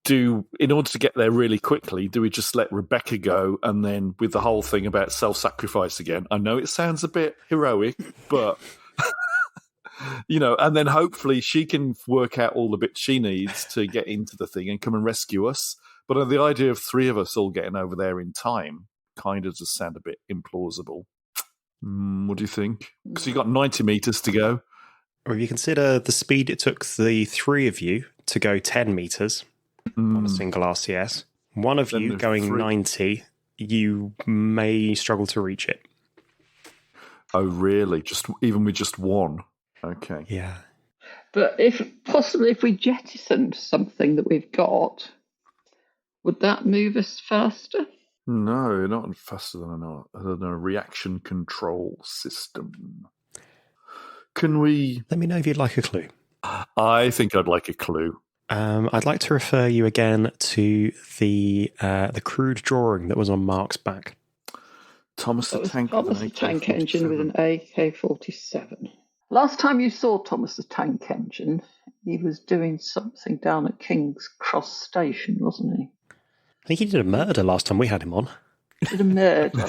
in order to get there really quickly, do we just let Rebecca go and then with the whole thing about self-sacrifice again? I know it sounds a bit heroic, but and then hopefully she can work out all the bits she needs to get into the thing and come and rescue us. But the idea of 3 of us all getting over there in time kind of just sound a bit implausible. What do you think? Because you got 90 meters to go. Or if you consider the speed it took the 3 of you to go 10 meters on a single RCS, one of Then you there's going 3. 90, you may struggle to reach it. Oh, really? Even with just 1? Okay. Yeah. But if we jettisoned something that we've got, would that move us faster? No, not faster than a reaction control system. Can we... Let me know if you'd like a clue. I think I'd like a clue. I'd like to refer you again to the crude drawing that was on Mark's back. Thomas the Tank Thomas the Tank Engine with an AK-47. Last time you saw Thomas the Tank Engine, he was doing something down at King's Cross Station, wasn't he? I think he did a murder last time we had him on. Did a murder.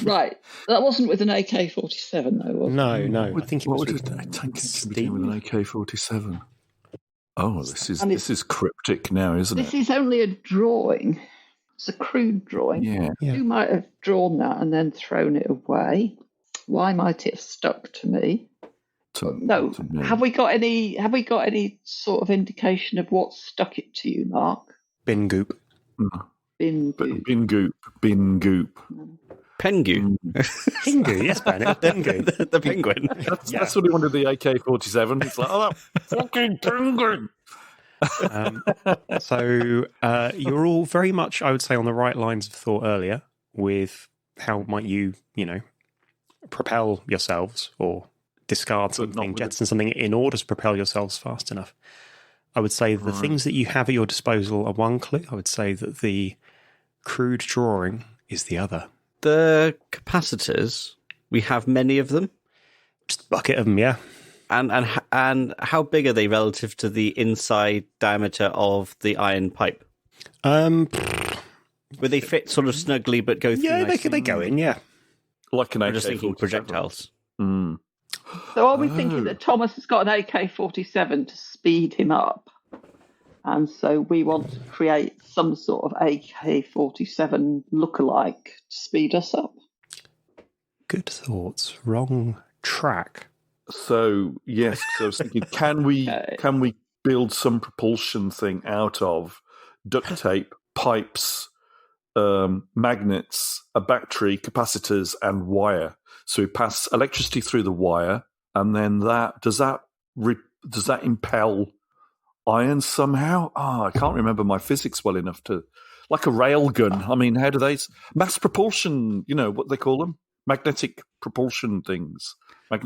Right. That wasn't with an AK-47, though, was it? No. I think it was What with would a tank engine be Steve? doing with an AK-47? Oh, this is cryptic now, isn't This it? is only a drawing. It's a crude drawing. Yeah. Who might have drawn that and then thrown it away? Why might it have stuck to me? No. To me. Have we got any sort of indication of what stuck it to you, Mark? Bin goop. Bin But goop. bin goop. Pengu. Pingu, yes, Bennett. Pingu. The penguin. That's what he wanted the AK-47. It's like, oh, that fucking penguin. So you're all very much, I would say, on the right lines of thought earlier with how might you, propel yourselves or discard something, jettison something in order to propel yourselves fast enough. I would say the things that you have at your disposal are one clue. I would say that the crude drawing is the other. The capacitors, we have many of them. Just a bucket of them, yeah. And how big are they relative to the inside diameter of the iron pipe? Would they fit sort of snugly but go through? Yeah, nicely? they go in, yeah. Like an I'm just thinking AK-47. projectiles. So are we thinking that Thomas has got an AK-47 to speed him up? And so we want to create some sort of AK-47 lookalike to speed us up? Good thoughts. Wrong track. So yes, so I was thinking, can we build some propulsion thing out of duct tape, pipes, magnets, a battery, capacitors, and wire? So we pass electricity through the wire, and then does that impel iron somehow? I can't remember my physics well enough to, like a rail gun. I mean, how do they mass propulsion? What they call them, magnetic propulsion things. I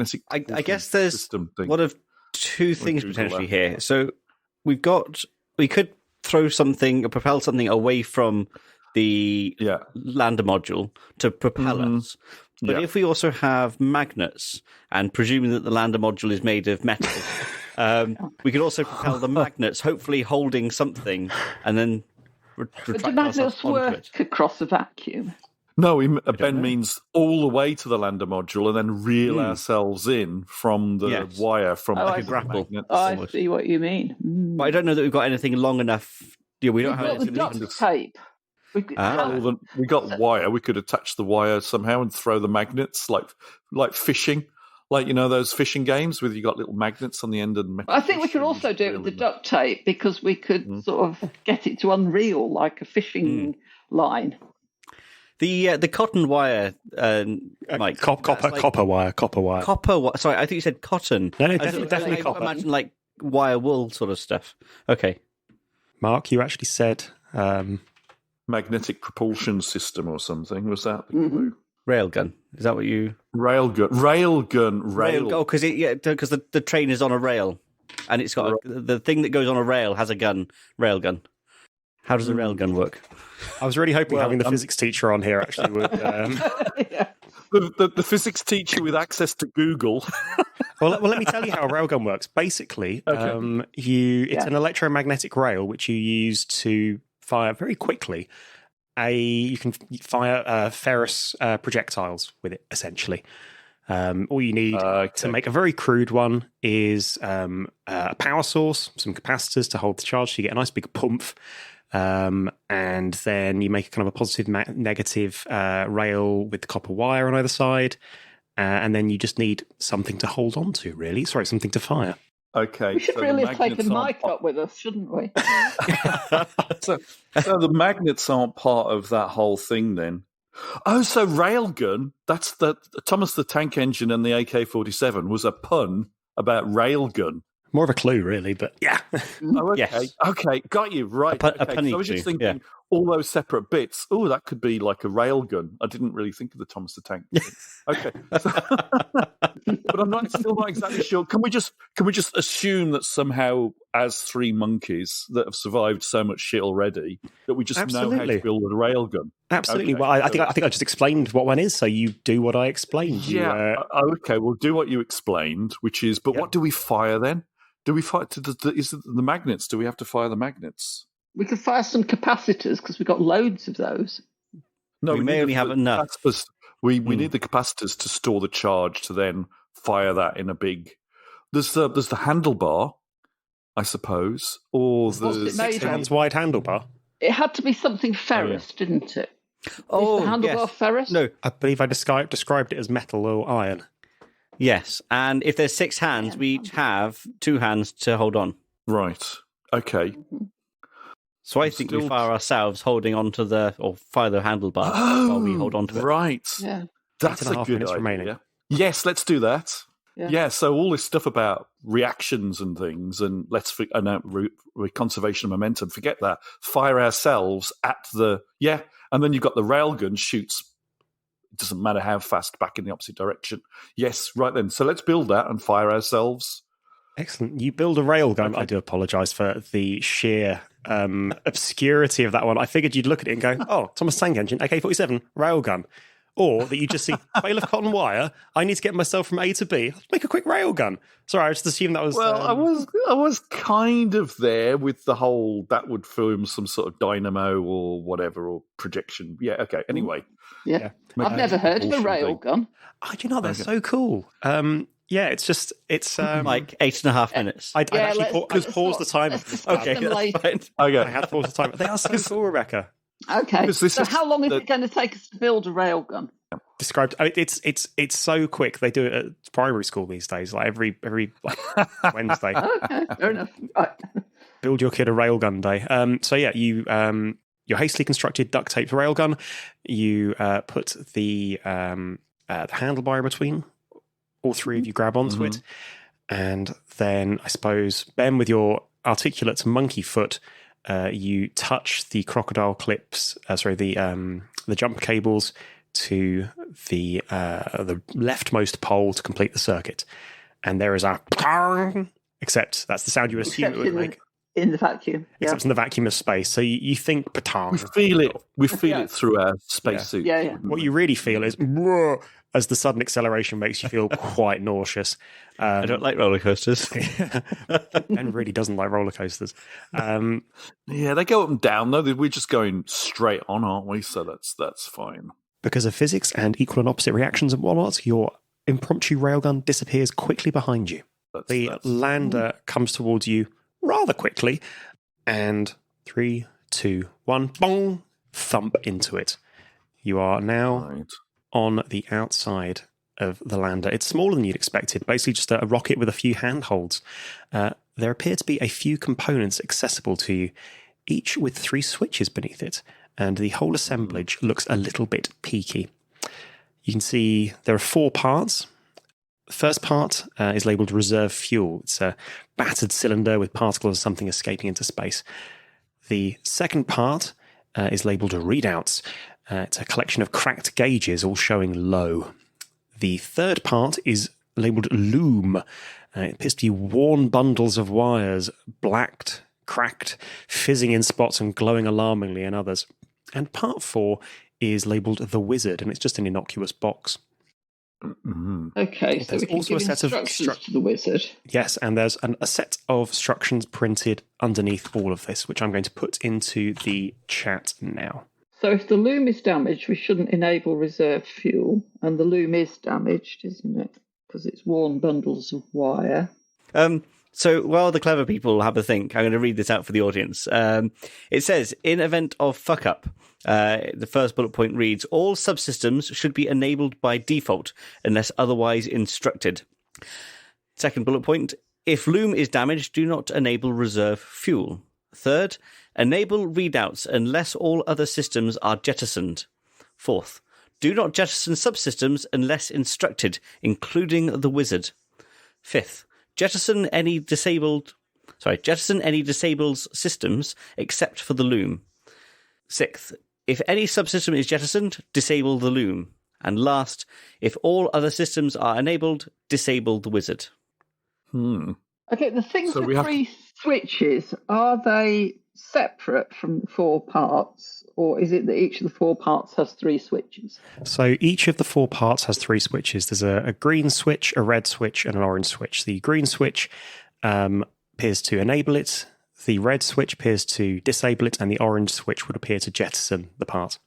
guess there's one of two things potentially here. So we could throw something or propel something away from the lander module to propel us. But if we also have magnets, and presuming that the lander module is made of metal, we could also propel the magnets, hopefully holding something, and then But do magnets work across a vacuum? No, Ben means all the way to the lander module and then reel ourselves in from the wire from like a grapple. I see what you mean. But I don't know that we've got anything long enough. Yeah, we don't have the duct tape. We got wire. We could attach the wire somehow and throw the magnets like fishing. Like, those fishing games where you got little magnets on the end of the metal. I think we could also do it with the duct tape because we could sort of get it to unreel like a fishing line. The cotton wire, Mike. Copper wire. Sorry, I think you said cotton. No, definitely copper. Imagine like wire wool sort of stuff. Okay. Mark, you actually said Magnetic propulsion system or something. Was that the clue? Railgun. Is that what you... Railgun. Oh, because the train is on a rail. And it's got the thing that goes on a rail has a gun. Railgun. How does a railgun work? I was really hoping having the physics teacher on here actually would... The physics teacher with access to Google. well, let me tell you how a railgun works. Basically, it's an electromagnetic rail which you use to fire very quickly. You can fire ferrous projectiles with it, essentially. All you need to make a very crude one is a power source, some capacitors to hold the charge, so you get a nice big pump. And then you make a kind of a positive negative rail with the copper wire on either side. And then you just need something to hold on to, really. Sorry, something to fire. Okay. We should really have taken Mike up with us, shouldn't we? So the magnets aren't part of that whole thing then. Oh, so railgun, that's the Thomas the Tank Engine and the AK-47 was a pun about railgun. More of a clue, really, but yeah. Oh, okay. Yes. Okay, got you. Right. A okay. punny So I was just clue, thinking all those separate bits. Oh, that could be like a railgun. I didn't really think of the Thomas the Tank. Okay. But I'm still not exactly sure. Can we just assume that somehow, as three monkeys that have survived so much shit already, that we just know how to build a railgun? Absolutely. Okay. Well, I think I just explained what one is, so you do what I explained. Yeah. Okay. We'll do what you explained, which is. But what do we fire then? Do we fire? Is it the magnets? Do we have to fire the magnets? We could fire some capacitors because we've got loads of those. No, we may only have enough. We need the capacitors to store the charge to then fire that in a big. There's the handlebar, I suppose, or the 6 hands wide handlebar. It had to be something ferrous, didn't it? Oh, is the handlebar ferrous? No, I believe I described it as metal or iron. Yes, and if there's 6 hands, we each have 2 hands to hold on. Right. Okay. So I think we fire ourselves holding onto fire the handlebar while we hold on to it. Right. Yeah. That's a good idea. Remaining. Yes, let's do that. Yeah. So all this stuff about reactions and things, and conservation of momentum, forget that. Fire ourselves at and then you've got the railgun shoots. It doesn't matter how fast, back in the opposite direction. Yes, right then. So let's build that and fire ourselves. Excellent. You build a railgun. Okay. I do apologise for the sheer obscurity of that one. I figured you'd look at it and go, oh, Thomas Tank Engine, AK-47, railgun. Or that you just see bale of cotton wire. I need to get myself from A to B. Let's make a quick railgun. Sorry, I just assumed that was. Well, I was kind of there with the whole that would film some sort of dynamo or whatever or projection. Yeah. Okay. Anyway. Yeah. I've never heard of a railgun. They're so cool. Yeah, it's like 8.5 minutes. I'd actually pause the timer. Okay, that's fine. Okay, I had paused the timer. They are so cool, Rebecca. Okay, so how long is it going to take us to build a railgun? Described. It's so quick. They do it at primary school these days, like every Wednesday. Okay, fair enough. Right. Build your kid a railgun day. So yeah, your hastily constructed duct taped railgun. You put the handlebar in between. All 3 of you grab onto it, and then I suppose Ben, with your articulate monkey foot, you touch the crocodile clips. The jump cables to the leftmost pole to complete the circuit, and there is a except that's the sound you assume it would make in the vacuum. Except in the vacuum of space. So you think patang. We feel it. We feel it through our spacesuit. Yeah. What you really feel is as the sudden acceleration makes you feel quite nauseous. I don't like roller coasters. Ben really doesn't like roller coasters. Yeah, they go up and down though. We're just going straight on, aren't we? So that's fine. Because of physics and equal and opposite reactions and whatnot, your impromptu railgun disappears quickly behind you. The lander comes towards you rather quickly, and 3, 2, 1, bong, thump into it. You are now on the outside of the lander. It's smaller than you'd expected, basically just a rocket with a few handholds. There appear to be a few components accessible to you, each with 3 switches beneath it, and the whole assemblage looks a little bit peaky. You can see there are 4 parts. The first part is labelled reserve fuel. It's a battered cylinder with particles of something escaping into space. The second part is labelled readouts. It's a collection of cracked gauges all showing low. The third part is labelled loom. It appears to be worn bundles of wires, blacked, cracked, fizzing in spots and glowing alarmingly in others. And part 4 is labelled the wizard, and it's just an innocuous box. Mm-hmm. Okay, so There's we can also give a set of instructions to the wizard. Yes, and there's a set of instructions printed underneath all of this, which I'm going to put into the chat now. So if the loom is damaged, we shouldn't enable reserve fuel. And the loom is damaged, isn't it? Because it's worn bundles of wire. So while the clever people have a think, I'm going to read this out for the audience. It says, in event of fuck-up, the first bullet point reads, all subsystems should be enabled by default unless otherwise instructed. Second bullet point, if loom is damaged, do not enable reserve fuel. Third, enable readouts unless all other systems are jettisoned. Fourth, do not jettison subsystems unless instructed, including the wizard. Fifth, jettison any disabled systems except for the loom. Sixth, if any subsystem is jettisoned, disable the loom. And last, if all other systems are enabled, disable the wizard. Okay, the things So with we have- 3 switches, are they separate from the 4 parts? Or is it that each of the 4 parts has 3 switches? So each of the 4 parts has 3 switches. There's a green switch, a red switch, and an orange switch. The green switch appears to enable it, the red switch appears to disable it, and the orange switch would appear to jettison the part.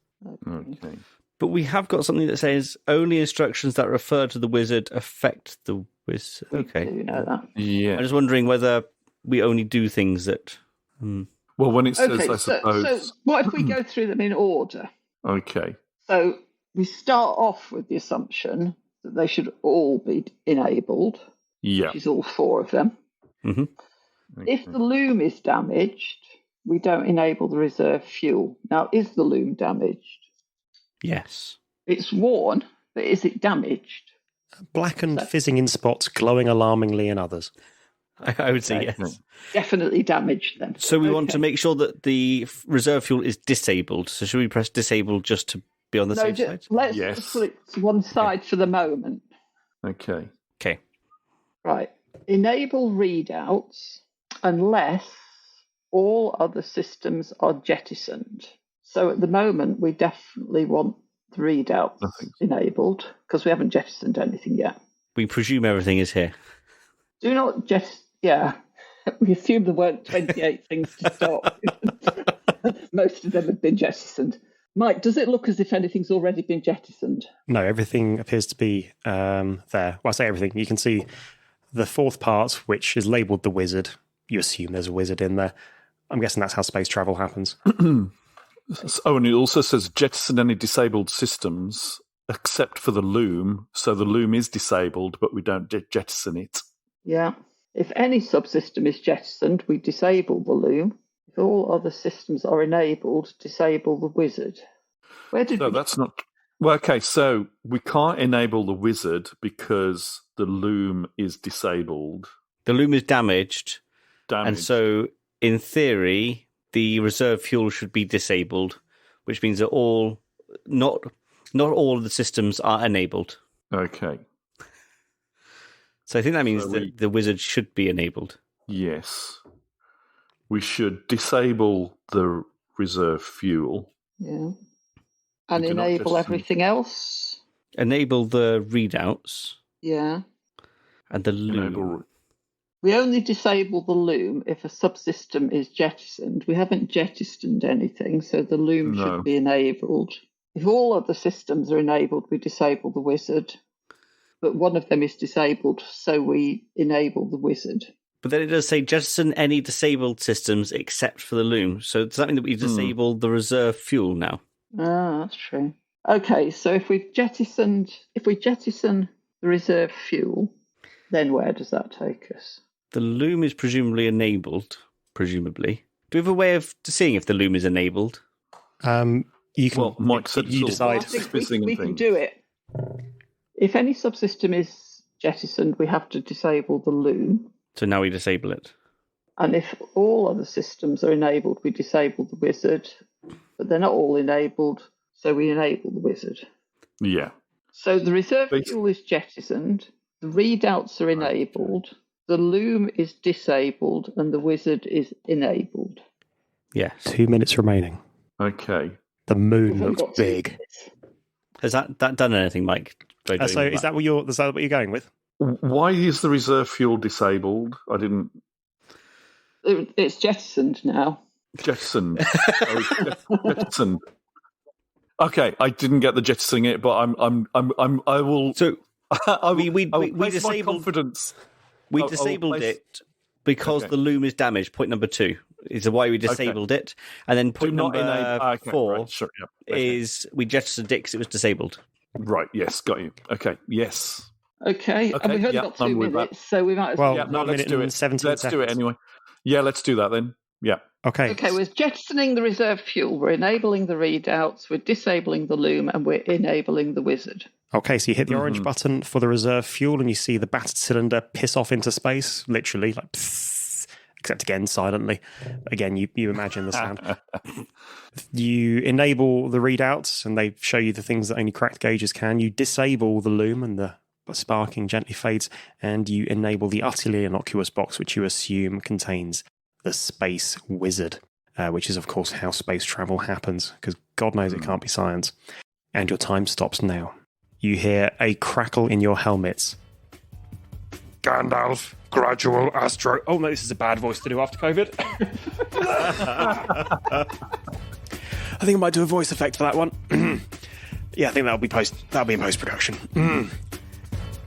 Okay. But we have got something that says only instructions that refer to the wizard affect the wizard. Okay. Do you know that? Yeah. I'm just wondering whether we only do things that... Well, when it says, Okay, I suppose. so what if we go through them in order? Okay. So we start off with the assumption that they should all be enabled, Yeah. which is all 4 of them. Mm-hmm. If the loom is damaged, we don't enable the reserve fuel. Now, is the loom damaged? Yes. It's worn, but is it damaged? Blackened, fizzing in spots, glowing alarmingly in others. I would say Okay. yes. Definitely damaged then. So we want Okay. to make sure that the reserve fuel is disabled. So should we press disable just to be on the safe side? Let's Yes. just put it to one side for the moment. Okay. Okay. Right. Enable readouts unless all other systems are jettisoned. So at the moment, we definitely want the readouts enabled because we haven't jettisoned anything yet. We presume everything is here. Do not yeah. We assume there weren't 28 things to stop. Most of them have been jettisoned. Mike, does it look as if anything's already been jettisoned? No, everything appears to be there. Well, I say everything. You can see the 4th part, which is labelled the wizard. You assume there's a wizard in there. I'm guessing that's how space travel happens. Oh, and it also says jettison any disabled systems except for the loom. So the loom is disabled, but we don't jettison it. Yeah. If any subsystem is jettisoned, we disable the loom. If all other systems are enabled, disable the wizard. Where did So that's not... Well, okay, so we can't enable the wizard because the loom is disabled. The loom is damaged. And so, in theory, the reserve fuel should be disabled, which means that not all of the systems are enabled. Okay. So I think that means that the wizard should be enabled. Yes. We should disable the reserve fuel. Yeah. And We cannot enable just- everything else. Enable the readouts Yeah. and the loom. Enable... We only disable the loom if a subsystem is jettisoned. We haven't jettisoned anything, so the loom No. should be enabled. If all other systems are enabled, we disable the wizard. But one of them is disabled, so we enable the wizard. But then it does say jettison any disabled systems except for the loom. So does that mean that we disable the reserve fuel now? Ah, that's true. Okay, so if we jettison the reserve fuel, then where does that take us? The loom is presumably enabled. Presumably, do we have a way of seeing if the loom is enabled? You can. Well, Mike said you it's all decide. I think fizzing we and can things. do it. If any subsystem is jettisoned, we have to disable the loom. So now we disable it. And if all other systems are enabled, we disable the wizard. But they're not all enabled, so we enable the wizard. Yeah. So the reserve fuel is jettisoned, the readouts are enabled, the loom is disabled, and the wizard is enabled. Yes. 2 minutes remaining. Okay. The moon We've looks got 2 big. minutes. Has that done anything, Mike? So is that what you're going with? Why is the reserve fuel disabled? I didn't. It's jettisoned now. Jettisoned. Jettisoned. Okay, I didn't get the jettisoning it, but I will. So we place disabled my confidence. We disabled it because the loom is damaged. Point number 2 is why we disabled it, and then point number 4 right, sure, yeah. is we jettisoned it because it was disabled. Right. Yes. Got you. Okay. Yes. Okay, and we've only got 2 minutes, so we might as well. Well, No, let's do it. 17 Let's do it seconds. anyway. Yeah, let's do that then. Yeah. Okay. Okay, we're jettisoning the reserve fuel, we're enabling the readouts, we're disabling the loom, and we're enabling the wizard. Okay, so you hit the orange button for the reserve fuel, and you see the battered cylinder piss off into space, literally, like, psst, except again, silently. Again, you imagine the sound. You enable the readouts, and they show you the things that only cracked gauges can. You disable the loom, and the sparking gently fades, and you enable the utterly innocuous box, which you assume contains the space wizard, which is, of course, how space travel happens, because God knows it can't be science. And your time stops now. You hear a crackle in your helmets. Gandalf, gradual astro. Oh no, this is a bad voice to do after COVID. I think I might do a voice effect for that one. Yeah, I think that'll be in post production.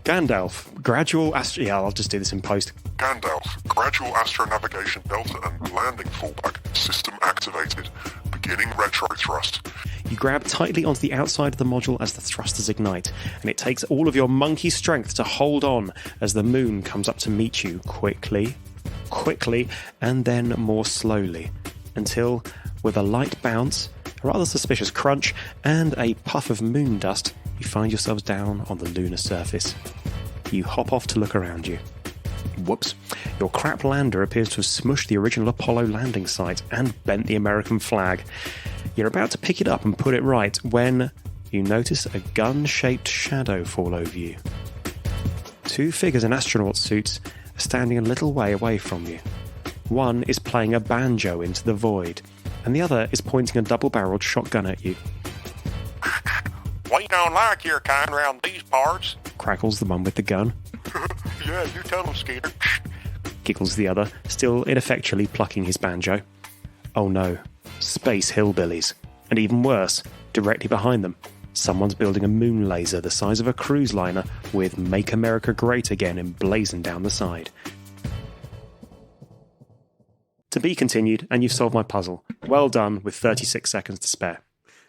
Gandalf, gradual astro. Yeah, I'll just do this in post. Gandalf, gradual astronavigation delta and landing fallback. System activated. Beginning retro thrust. You grab tightly onto the outside of the module as the thrusters ignite, and it takes all of your monkey strength to hold on as the moon comes up to meet you quickly, and then more slowly, until, with a light bounce, a rather suspicious crunch, and a puff of moon dust, you find yourselves down on the lunar surface. You hop off to look around you. Whoops. Your crap lander appears to have smushed the original Apollo landing site and bent the American flag. You're about to pick it up and put it right when you notice a gun-shaped shadow fall over you. 2 figures in astronaut suits are standing a little way away from you. One is playing a banjo into the void, and the other is pointing a double-barreled shotgun at you. We don't like your kind around these parts. Crackles the one with the gun. Yeah, you tell them, Skeeter. Giggles the other, still ineffectually plucking his banjo. Oh no, space hillbillies. And even worse, directly behind them, someone's building a moon laser the size of a cruise liner with Make America Great Again emblazoned down the side. To be continued, and you've solved my puzzle. Well done, with 36 seconds to spare.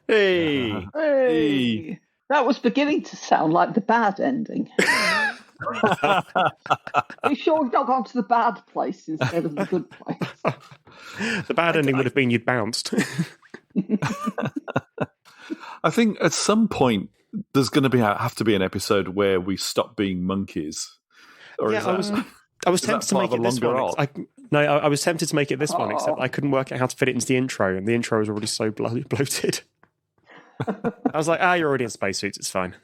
Hey! Hey! That was beginning to sound like the bad ending. Are you sure we've not gone to the bad place instead of the good place? The bad ending would have been you'd bounced. I think at some point there's going to have to be an episode where we stop being monkeys. Or Yeah, I was tempted to make it this one. I was tempted to make it this one, except I couldn't work out how to fit it into the intro, and the intro was already so bloated. I was like, you're already in spacesuits, it's fine.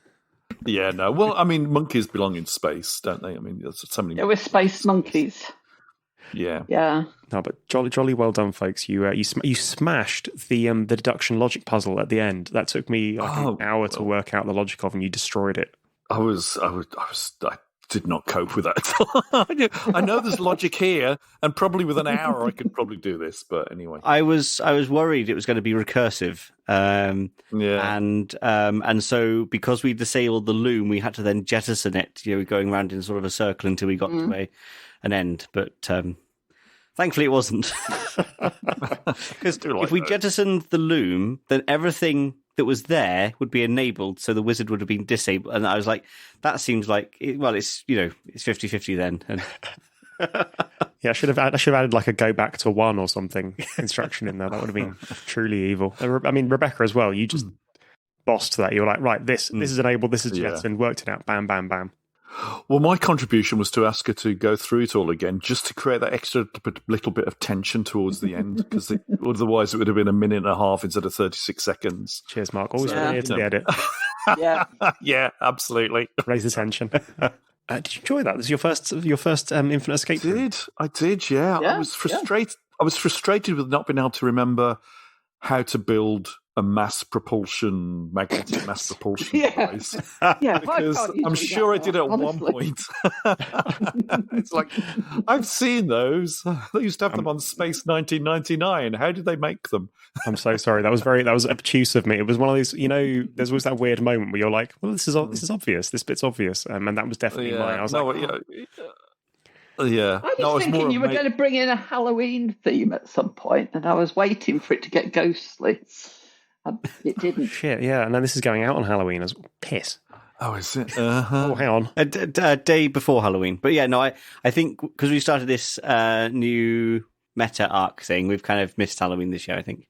Yeah, no. Well, I mean, monkeys belong in space, don't they? I mean, there's so many. Yeah, we're space monkeys. Yeah. Yeah. No, but jolly well done, folks. You smashed the deduction logic puzzle at the end. That took me an hour to work out the logic of, and you destroyed it. I did not cope with that. I know there's logic here, and probably with an hour I could probably do this. But anyway, I was worried it was going to be recursive. And so because we disabled the loom, we had to then jettison it. Going around in sort of a circle until we got to an end. But thankfully, it wasn't. Because if we jettisoned the loom, then everything that was there would be enabled, so the wizard would have been disabled. And I was like, that seems like it's 50-50 then. And yeah, I should have added like a go back to 1 or something instruction in there. That would have been truly evil. I mean, Rebecca as well. You just bossed that. You were like, right, this is enabled, this is jettisoned, worked it out, bam, bam, bam. Well, my contribution was to ask her to go through it all again, just to create that extra little bit of tension towards the end, because otherwise it would have been a minute and a half instead of 36 seconds. Cheers, Mark. Always Yeah. here to the edit. Yeah. Yeah, absolutely. Raise the tension. Did you enjoy that? This is your first Infinite Escape Room? I did, yeah. Yeah, I was frustrated. I was frustrated with not being able to remember how to build a magnetic mass propulsion Yeah. device. Yeah, Because I'm sure I did it at one point. It's like, I've seen those. They used to have them on Space 1999. How did they make them? I'm so sorry. That was obtuse of me. It was one of those, there's always that weird moment where you're like, well, this is obvious. This bit's obvious. And that was definitely mine. I was yeah. I was thinking you were going to bring in a Halloween theme at some point, and I was waiting for it to get ghostly. It didn't. Shit, yeah. And then this is going out on Halloween as piss. Oh, is it? Oh, hang on. A day before Halloween. But yeah, no, I think because we started this new meta arc thing, we've kind of missed Halloween this year, I think.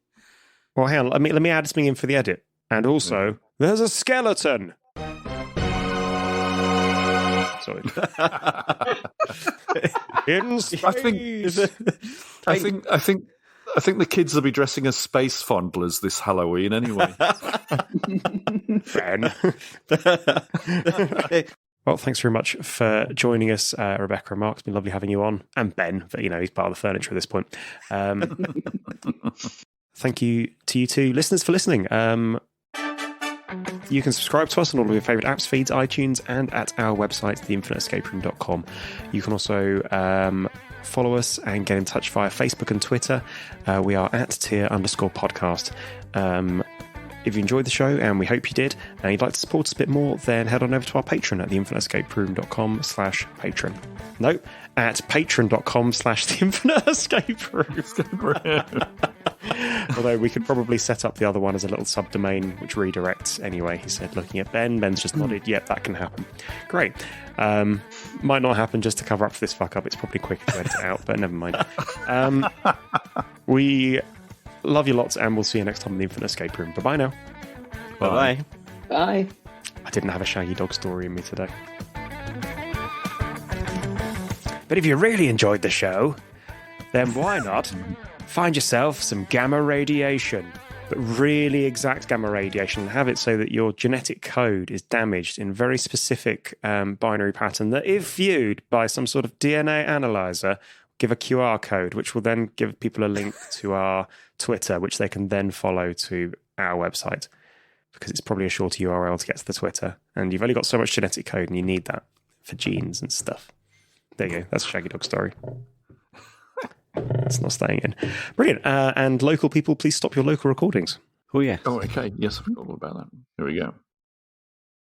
Well, hang on. Let me add something in for the edit. And also, there's a skeleton. Sorry. In space. I think the kids will be dressing as space fondlers this Halloween anyway. Ben. Well, thanks very much for joining us, Rebecca and Mark. It's been lovely having you on. And Ben, but he's part of the furniture at this point. Thank you to you two listeners for listening. You can subscribe to us on all of your favourite apps, feeds, iTunes, and at our website, theinfiniteescaperoom.com. You can also follow us and get in touch via Facebook and Twitter. We are at tier_podcast. If you enjoyed the show, and we hope you did, and you'd like to support us a bit more, then head on over to our Patreon at theinfiniteescaperoom.com/patron. No, at patreon.com/theinfiniteescaperoom. Although we could probably set up the other one as a little subdomain which redirects anyway. He said, looking at Ben's just nodded. Yep, that can happen. Great. Might not happen just to cover up for this fuck up. It's probably quicker to edit it out, but never mind. We love you lots, and we'll see you next time in the Infinite Escape Room. Bye-bye now. Bye-bye. Bye. I didn't have a shaggy dog story in me today. But if you really enjoyed the show, then why not find yourself some gamma radiation, but really exact gamma radiation, and have it so that your genetic code is damaged in very specific binary pattern that, if viewed by some sort of DNA analyzer, give a QR code, which will then give people a link to our Twitter, which they can then follow to our website, because it's probably a shorter URL to get to the Twitter. And you've only got so much genetic code, and you need that for genes and stuff. There you go. That's a shaggy dog story. It's not staying in. Brilliant. And local people, please stop your local recordings. Oh, yeah. Oh, okay. Yes, I forgot all about that. Here we go.